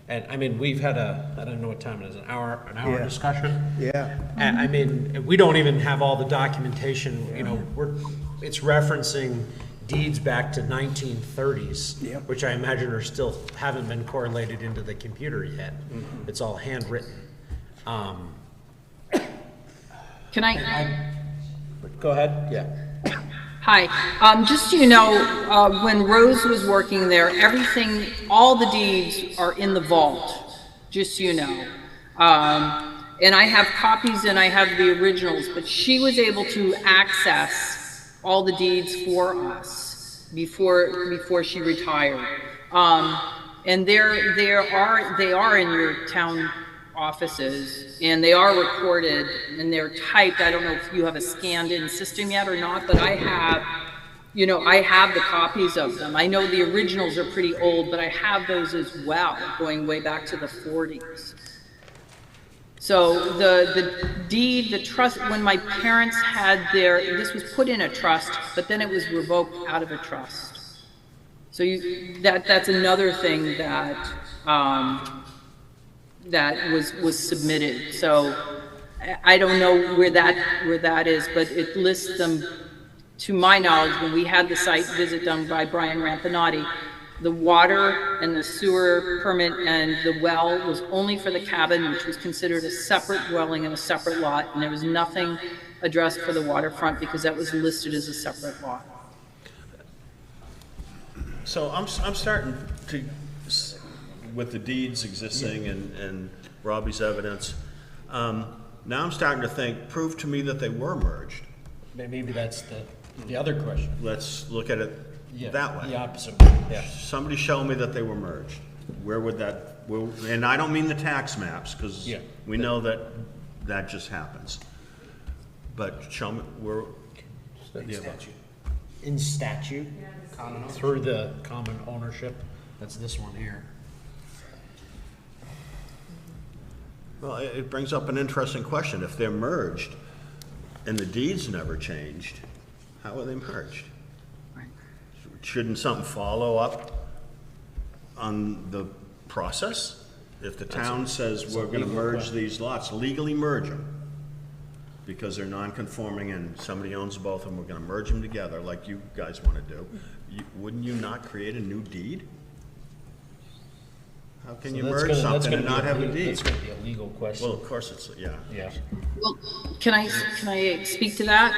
and I mean, we've had I don't know what time it is, an hour discussion. Yeah. And I mean, we don't even have all the documentation, you know, it's referencing deeds back to 1930s, which I imagine haven't been correlated into the computer yet. Mm-hmm. It's all handwritten. Can I? Go ahead, yeah. Hi, just so you know, when Rose was working there, everything, all the deeds are in the vault, just so you know. And I have copies and I have the originals, but she was able to access all the deeds for us before she retired. And they are in your town offices, and they are recorded and they're typed. I don't know if you have a scanned in system yet or not, but I have the copies of them. I know the originals are pretty old, but I have those as well, going way back to the 40s. So the deed, the trust, when my parents had this was put in a trust, but then it was revoked out of a trust. So that's another thing that that was submitted. So I don't know where that is, but it lists them. To my knowledge, when we had the site visit done by Brian Rampinotti, the water and the sewer permit and the well was only for the cabin, which was considered a separate dwelling and a separate lot, and there was nothing addressed for the waterfront because that was listed as a separate lot. So I'm starting to, with the deeds existing and Robbie's evidence, now I'm starting to think, prove to me that they were merged. Maybe that's the other question. Let's look at it that way. The opposite. Yeah. Somebody show me that they were merged. Where would that, and I don't mean the tax maps, because we know that just happens. But show me where. In statute, through the common ownership, that's this one here. Well, it brings up an interesting question. If they're merged and the deeds never changed, how are they merged? Shouldn't something follow up on the process? If the town says we're gonna merge these lots, legally merge them, because they're non-conforming and somebody owns both of them, we're gonna merge them together like you guys wanna do, wouldn't you not create a new deed? How can you merge something and not have a deed? That's gonna be a legal question. Well, of course it's, yeah. Well, can I speak to that?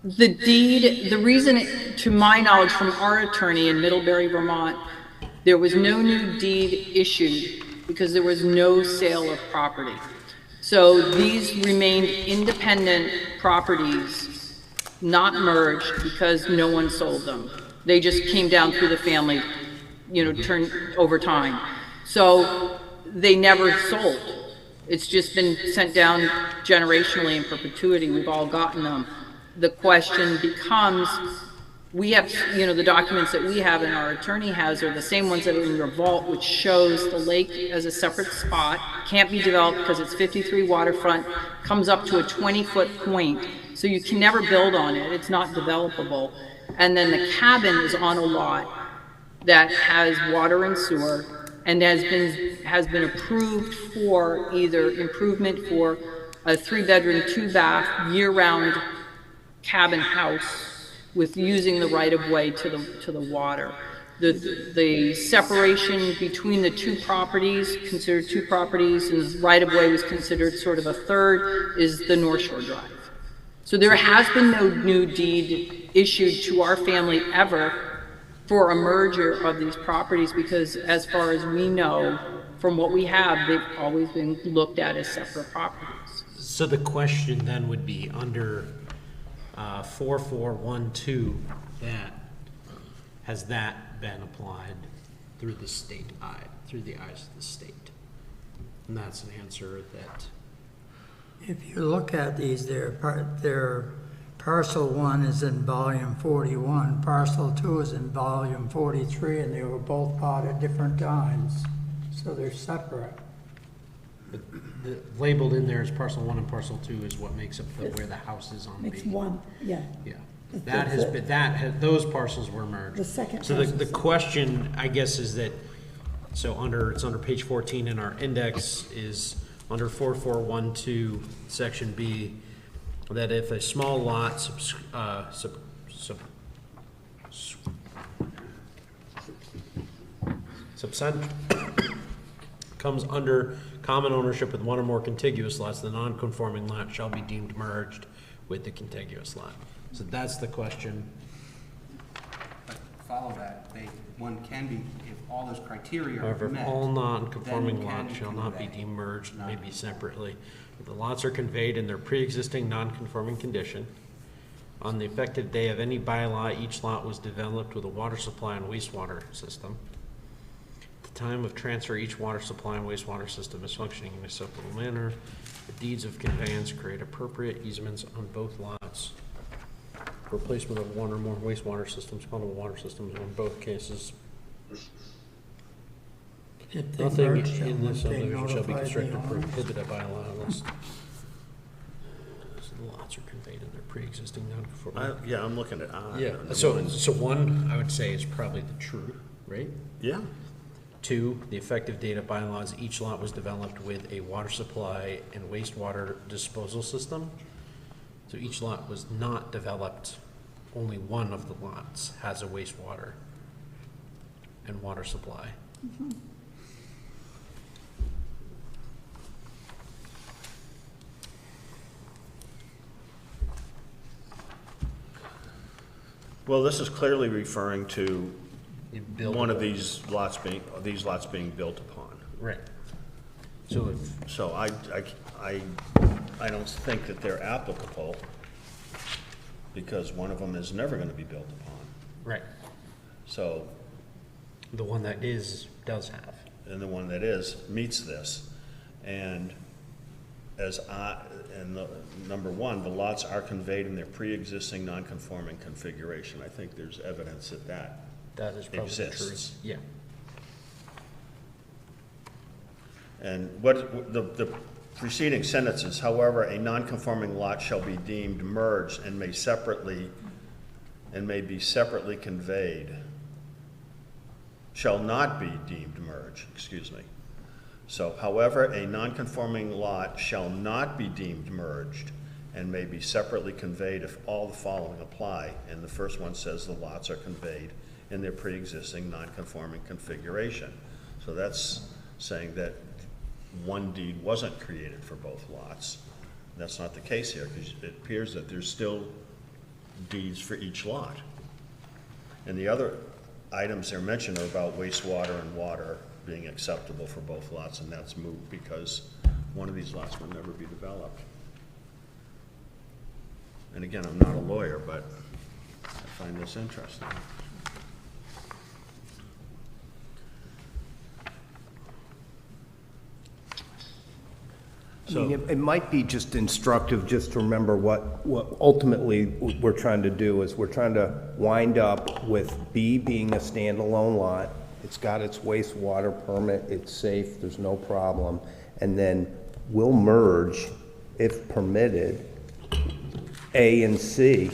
The deed, the reason, to my knowledge, from our attorney in Middlebury, Vermont, there was no new deed issued because there was no sale of property. So these remained independent properties, not merged, because no one sold them. They just came down through the family, turned over time. So they never sold. It's just been sent down generationally in perpetuity. We've all gotten them. The question becomes, we have, the documents that we have and our attorney has are the same ones that are in your vault, which shows the lake as a separate spot, can't be developed because it's 53 waterfront, comes up to a 20-foot point, so you can never build on it, it's not developable. And then the cabin is on a lot that has water and sewer and has been approved for either improvement for a 3-bedroom, 2-bath, year-round cabin house with using the right-of-way to the water. The separation between the two properties, considered two properties, and the right-of-way was considered sort of a third, is the North Shore Drive. So there has been no new deed issued to our family ever for a merger of these properties, because as far as we know, from what we have, they've always been looked at as separate properties. So the question then would be under 4412, has that been applied through the state through the eyes of the state? And that's an answer that. If you look at these, their parcel 1 is in volume 41, parcel 2 is in volume 43, and they were both bought at different times, so they're separate. The labeled in there as parcel 1 and parcel 2 is what makes up where the house is on It's B. one, yeah. Yeah, that has been, those parcels were merged. The second So the parcels. question, I guess, is that, so it's under page 14 in our index is under 4412, section B, that if a small lot comes under common ownership with one or more contiguous lots, the non-conforming lot shall be deemed merged with the contiguous lot. So that's the question. But follow that, one can be, if all those criteria are However, met. if all non-conforming then lots can shall not be convey. deemed merged, may be separately. If the lots are conveyed in their pre-existing non-conforming condition, on the effective day of any bylaw, each lot was developed with a water supply and wastewater system. At the time of transfer, each water supply and wastewater system is functioning in a separable manner. The deeds of conveyance create appropriate easements on both lots. Replacement of one or more wastewater systems, potable water systems in both cases. If they Nothing merged them, in this would they subdivision shall be notify the constructed or owners? prohibited by law unless the lots are conveyed in their pre-existing non-conforming. Yeah, I'm looking at I. Yeah, so one, I would say, is probably the true, right? Yeah. 2, the effective date of bylaws, each lot was developed with a water supply and wastewater disposal system. So each lot was not developed, only one of the lots has a wastewater and water supply. Well, this is clearly referring to one of Buildable. these lots being built upon. Right. So if, So I don't think that they're applicable because one of them is never going to be built upon. right, So, the one that does have. and the one that is meets this. And number 1, the lots are conveyed in their pre-existing non-conforming configuration. I think there's evidence that That is probably the exists. truth. Yeah. And what the preceding sentences, however, a non-conforming lot shall be deemed merged and may be separately conveyed, shall not be deemed merged, excuse me. So, however, a non-conforming lot shall not be deemed merged and may be separately conveyed if all the following apply. And the first one says the lots are conveyed in their pre-existing non-conforming configuration. So that's saying that one deed wasn't created for both lots. That's not the case here, because it appears that there's still deeds for each lot. And the other items they're mentioned are about wastewater and water being acceptable for both lots, and that's moot because one of these lots will never be developed. And again, I'm not a lawyer, but I find this interesting. I mean, it might be just instructive just to remember what ultimately we're trying to do is we're trying to wind up with B being a standalone lot. It's got its wastewater permit, it's safe, there's no problem. And then we'll merge, if permitted, A and C.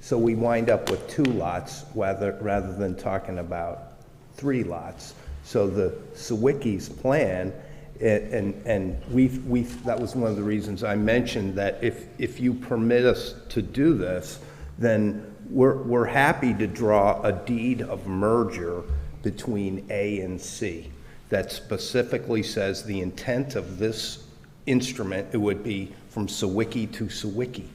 So we wind up with 2 lots rather than talking about 3 lots. So the Sawicki's plan, and that was one of the reasons I mentioned that if you permit us to do this, then we're happy to draw a deed of merger between A and C that specifically says the intent of this instrument, it would be from Sawicki to Sawicki.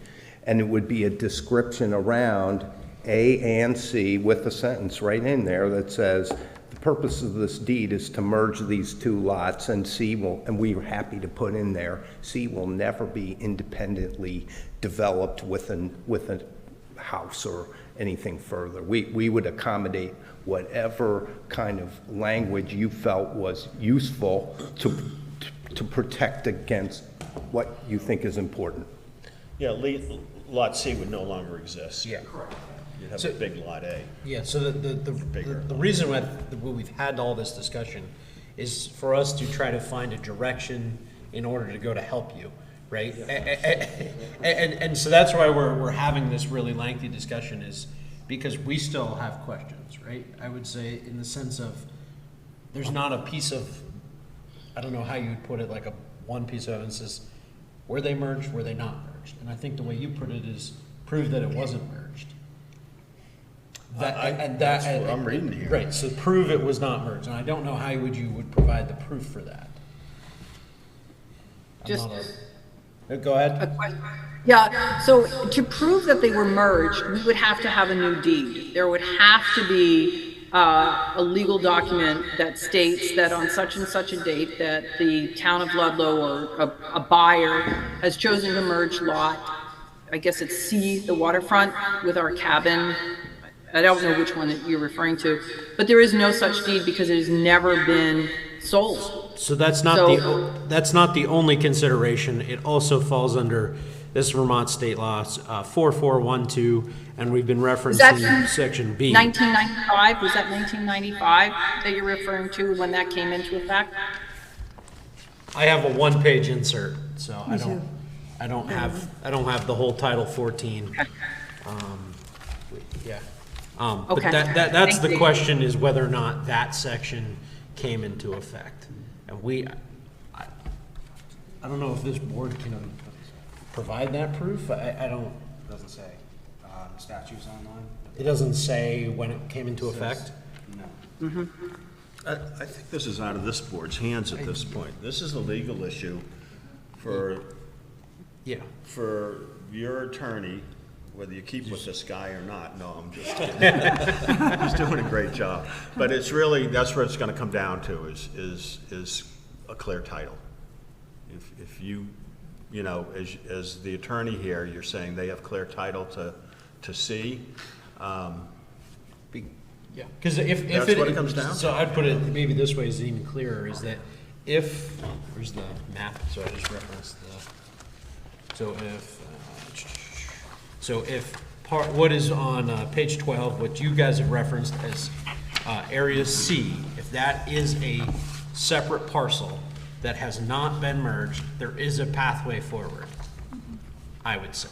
And it would be a description around A and C with a sentence right in there that says, the purpose of this deed is to merge these two lots, and C will, and we are happy to put in there, C will never be independently developed with a house or anything further. We would accommodate whatever kind of language you felt was useful to protect against what you think is important. Yeah, Lot C would no longer exist. Yeah. Correct. You'd have a big Lot A. Yeah, so the reason why we've had all this discussion is for us to try to find a direction in order to go to help you, right? And so that's why we're having this really lengthy discussion, is because we still have questions, right? I would say, in the sense of, there's not a piece of, I don't know how you would put it, like one piece of evidence is, were they merged, were they not merged? And I think the way you put it is, prove that it wasn't merged. That's what I'm reading here. Right, so prove it was not merged, and I don't know how you would provide the proof for that. Go ahead. Yeah, so to prove that they were merged, we would have to have a new deed. There would have to be a legal document that states that on such and such a date that the town of Ludlow or a buyer has chosen to merge lot, I guess it's C, the waterfront, with our cabin. I don't know which one that you're referring to, but there is no such deed because it has never been sold. So that's not the only consideration. It also falls under this Vermont state law, 4412, and we've been referencing section B. 1995, was that 1995 that you're referring to when that came into effect? I have a one-page insert, so I don't have the whole Title 14. Yeah. But Okay. that's Thank the you. question, is whether or not that section came into effect. And I don't know if this board can provide that proof. I don't. Doesn't say statutes online. It doesn't say when it came into effect? No. I think this is out of this board's hands at this point. This is a legal issue for your attorney, whether you keep with this guy or not. No, I'm just kidding. He's doing a great job. But it's really, that's what it's going to come down to, is a clear title. If you know, as the attorney here, you're saying they have clear title to C. Yeah, because if that's what it comes down to. So I'd put it maybe this way is even clearer, is that where's the map? So I just referenced what is on page 12, what you guys have referenced as area C, if that is a separate parcel that has not been merged, there is a pathway forward, I would say.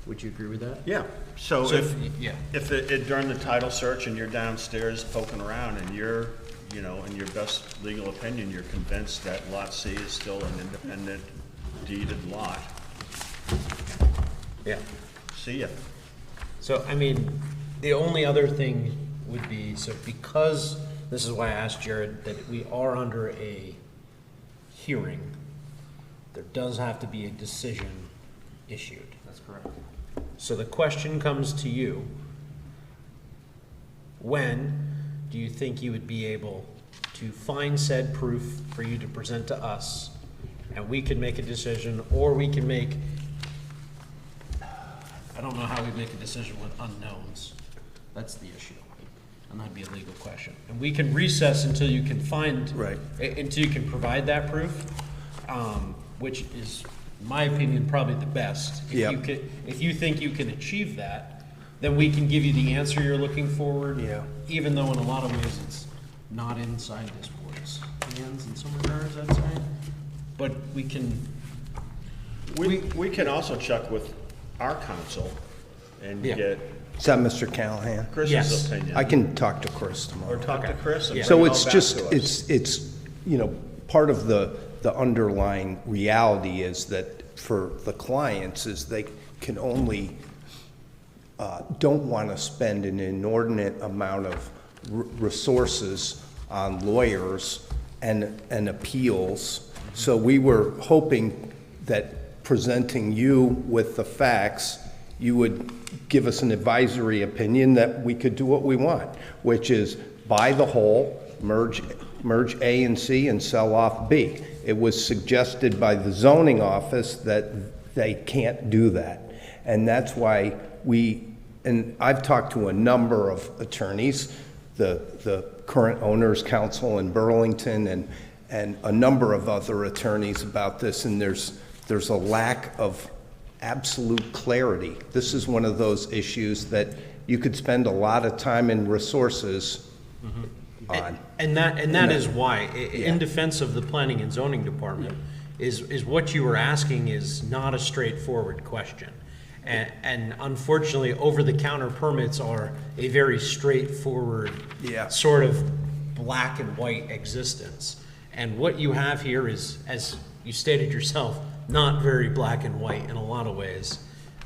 Would you agree with that? Yeah. So if during the title search and you're downstairs poking around and you're, in your best legal opinion, you're convinced that Lot C is still an independent deeded lot. Yeah. See ya. So, I mean, the only other thing would be, so because, this is why I asked Jared, that we are under a hearing, there does have to be a decision issued. That's correct. So the question comes to you, when do you think you would be able to find said proof for you to present to us, and we can make a decision, or we can make, I don't know how we make a decision with unknowns. That's the issue. And that'd be a legal question. And we can recess until you can find, until you can provide that proof, which is, in my opinion, probably the best. If you think you can achieve that, then we can give you the answer you're looking for, even though in a lot of ways it's not inside this board's hands in some regards, I'd say. But we can... We can also check with our counsel and get... Is that Mr. Callahan? Chris's opinion. I can talk to Chris tomorrow. Or talk to Chris and So bring it it's all just, back to us. it's, part of the underlying reality is that for the clients is they can only don't want to spend an inordinate amount of resources on lawyers and appeals. So we were hoping that presenting you with the facts, you would give us an advisory opinion that we could do what we want, which is buy the whole, merge A and C and sell off B. It was suggested by the zoning office that they can't do that. And that's why and I've talked to a number of attorneys, the current owners council in Burlington and a number of other attorneys about this, and there's a lack of absolute clarity. This is one of those issues that you could spend a lot of time and resources on. And that is why, in defense of the planning and zoning department, is what you were asking is not a straightforward question. And unfortunately, over-the-counter permits are a very straightforward, sort of black and white existence. And what you have here is, as you stated yourself, not very black and white in a lot of ways.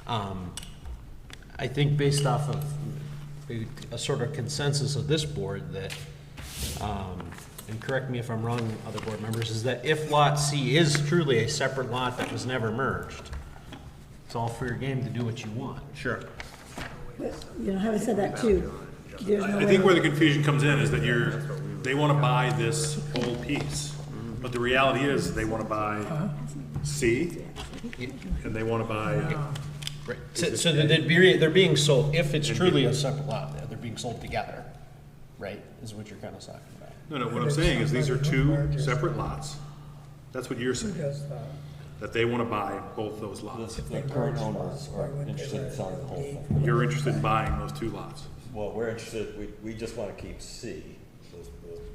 I think based off of a sort of consensus of this board that, and correct me if I'm wrong, other board members, is that if Lot C is truly a separate lot that was never merged, it's all fair game to do what you want. Sure. You know, having said that too, there's no I think where the confusion comes in is that they want to buy this whole piece. But the reality is they want to buy C and they want to buy. Right. So they're being sold, if it's truly a separate lot, they're being sold together, right? Is what you're kind of talking about. No, what I'm saying is these are two separate lots. That's what you're saying. That they want to buy both those lots. The current owners are interested in selling the whole thing. You're interested in buying those two lots. Well, we're interested, we just want to keep C,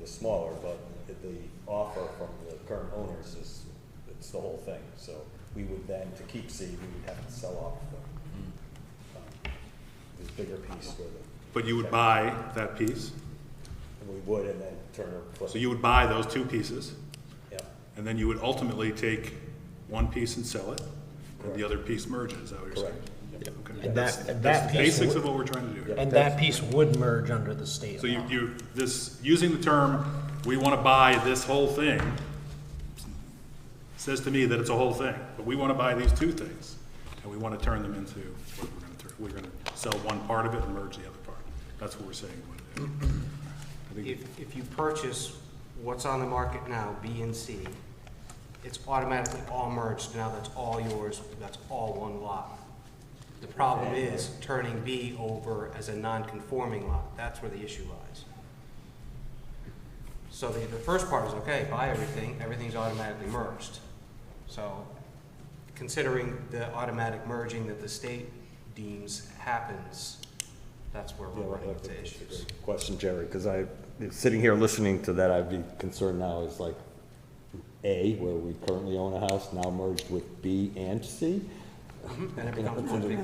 the smaller, but the offer from the current owners is, it's the whole thing. So we would then, to keep C, we would have to sell off this bigger piece with it. But you would buy that piece? And we would, and then turn her flip. So you would buy those two pieces? Yeah. And then you would ultimately take one piece and sell it, and the other piece merge it, is that what you're saying? Correct. Okay. And That's that the piece basics of what we're trying to do here. And that piece would merge under the state So law. using the term, we want to buy this whole thing, says to me that it's a whole thing, but we want to buy these two things, and we want to turn them into what we're going to sell one part of it and merge the other part. That's what we're saying. If you purchase what's on the market now, B and C, it's automatically all merged. Now that's all yours, that's all one lot. The problem is turning B over as a non-conforming lot. That's where the issue lies. So the first part is, okay, buy everything, everything's automatically merged. So considering the automatic merging that the state deems happens, that's where we're running into issues. Question, Jerry, because sitting here listening to that, I'd be concerned now is like A, where we currently own a house, now merged with B and C. And it becomes one big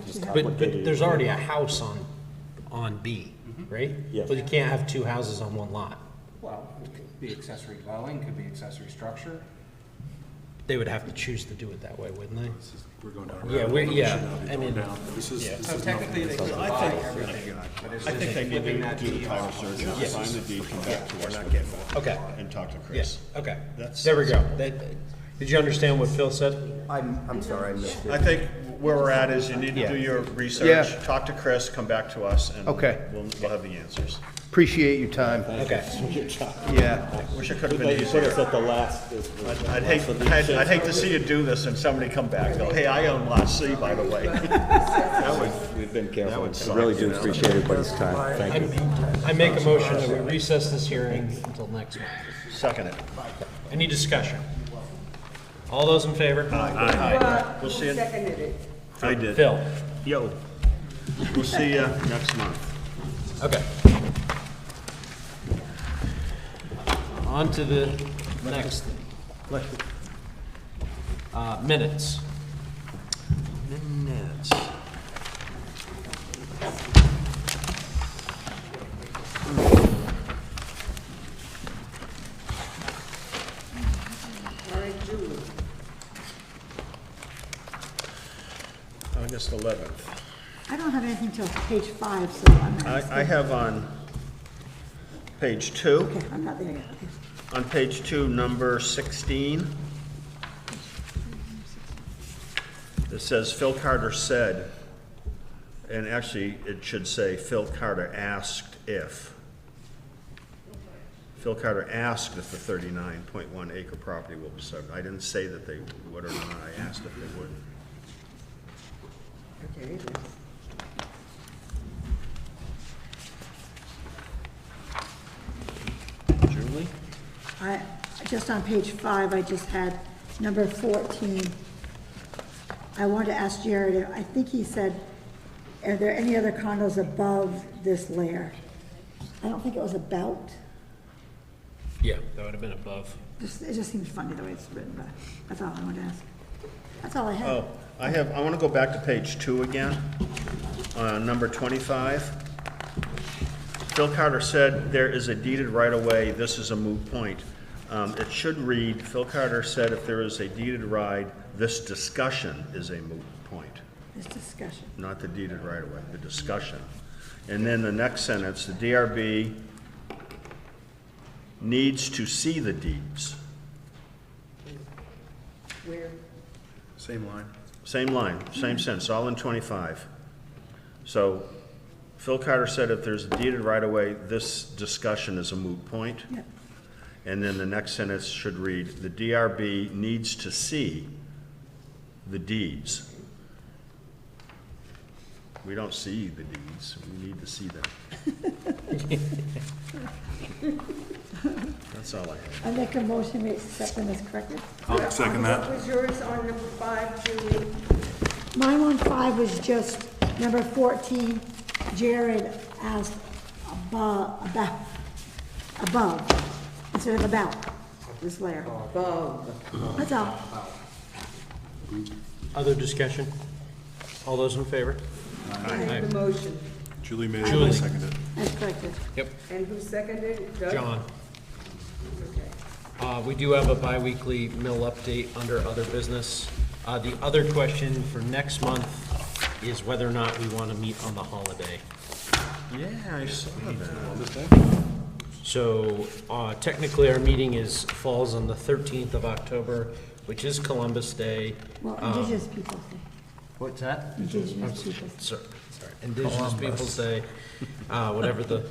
But there's already a house on B, right? Yes. But you can't have two houses on one lot. Well, it could be accessory dwelling, could be accessory structure. They would have to choose to do it that way, wouldn't they? We're going down. Yeah, I mean, So technically, they could buy everything, but it's I think they need flipping to that do the deed title off. search, sign the deed, come back to us okay, and talk to Chris. yes, okay. That's- There we go. Did you understand what Phil said? I'm sorry, I missed it. I think where we're at is you need to do your research, talk to Chris, come back to us, and Okay. we'll have the answers. Appreciate your time. Okay. Yeah. Wish it could have been But you put us easier. at the last. I'd hate to see you do this and somebody come back, go, hey, I own Lot C, by the way. We've been careful. would I really do appreciate everybody's time. Thank you. I make a motion that we recess this hearing until next month. Second it. Any discussion? All those in favor? We'll see you. Seconded it. I did. Phil? Yo. We'll see you next month. Okay. On to the next thing. Minutes. Minutes. August 11th. I don't have anything till page 5, so I'm not. I have on page 2, Okay, I'm not there yet. Okay. on page 2, number 16, it says Phil Carter said, and actually it should say Phil Carter asked if. Phil Carter asked if the 39.1 acre property will be sold. I didn't say that they would or not, I asked if they would. Okay, Julie? Just on page 5, I just had number 14. I wanted to ask Jared, I think he said, are there any other condos above this layer? I don't think it was about. Yeah, that would have been above. It just seems funny the way it's written, but that's all I wanted to ask. That's all I had. Oh, I want to go back to page 2 again, number 25. Phil Carter said there is a deeded right-of-way, this is a moot point. It should read, Phil Carter said if there is a deeded right, this discussion is a moot point. This discussion. Not the deeded right-of-way, the discussion. And then the next sentence, the DRB needs to see the deeds. where? Same line. Same line, same sentence, all in 25. So Phil Carter said if there's a deeded right-of-way, this discussion is a moot point. Yep. And then the next sentence should read, the DRB needs to see the deeds. We don't see the deeds, we need to see them. That's all I have. I make a motion, we accept them as corrected. I'll second that. What was yours on number 5, Julie? Mine on 5 was just number 14. Jared asked above instead of about this layer. Above. That's all. Other discussion? All those in favor? I have the motion. Julie made it, I Julie. seconded it. That's corrected. Yep. And who seconded it? Doug? John. Okay. We do have a bi-weekly mill update under other business. The other question for next month is whether or not we want to meet on the holiday. Yeah, I saw that. So technically, our meeting falls on the 13th of October, which is Columbus Day. Well, Indigenous Peoples' Day. What's that? Indigenous Peoples. Sorry, Indigenous Peoples' Day, whatever the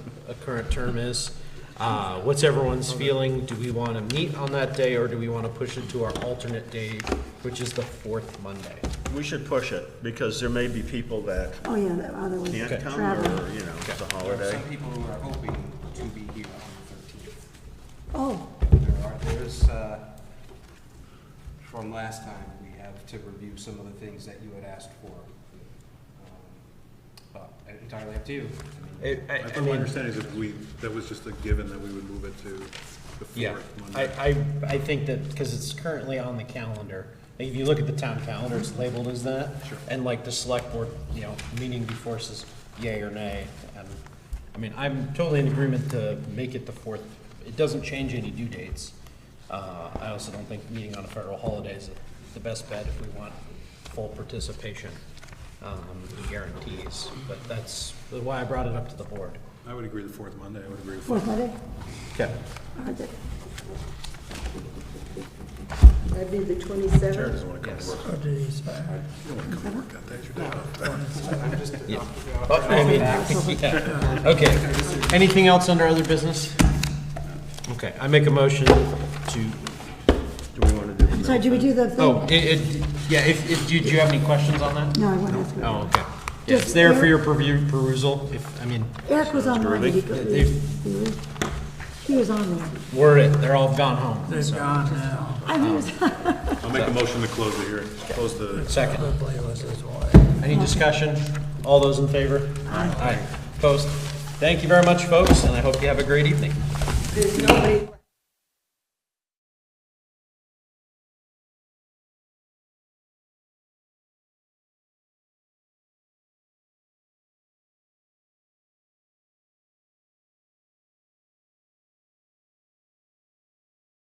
current term is. What's everyone's feeling? Do we want to meet on that day, or do we want to push it to our alternate day, which is the 4th Monday? We should push it, because there may be people that Oh, yeah, that other was can't come, traveling. or, it's a holiday. Some people who are hoping to be here on the 13th. Oh, There's, from last time, we have to review some of the things that you had asked for. But entirely up to you. I thought my understanding is that was just a given that we would move it to the Yeah, 4th Monday. I think that, because it's currently on the calendar, like, if you look at the town calendar, it's labeled as that. Sure. And like the select board, meeting before says yay or nay. And, I mean, I'm totally in agreement to make it the 4th. It doesn't change any due dates. I also don't think meeting on a federal holiday is the best bet if we want full participation, and guarantees. But that's why I brought it up to the board. I would agree the 4th Monday, I would agree with fourth Monday? Okay. That'd be the Jared 27th. doesn't want to come to work. What did he say? You don't want to come to work that day, it's your day off. Okay. Anything else under other business? Okay, I make a motion to, Do we want to do? So do we do the thing? do you have any questions on that? No, I want to ask. Oh, okay. Yeah, it's there for your perusal, Eric was on mine. He was on there. they're all gone home. They've gone now. I mean, I'll make a motion to close the hearing, close the. Second. Probably was his wife. Any discussion? All those in favor? Aye. Opposed? Thank you very much, folks, and I hope you have a great evening. There's nobody.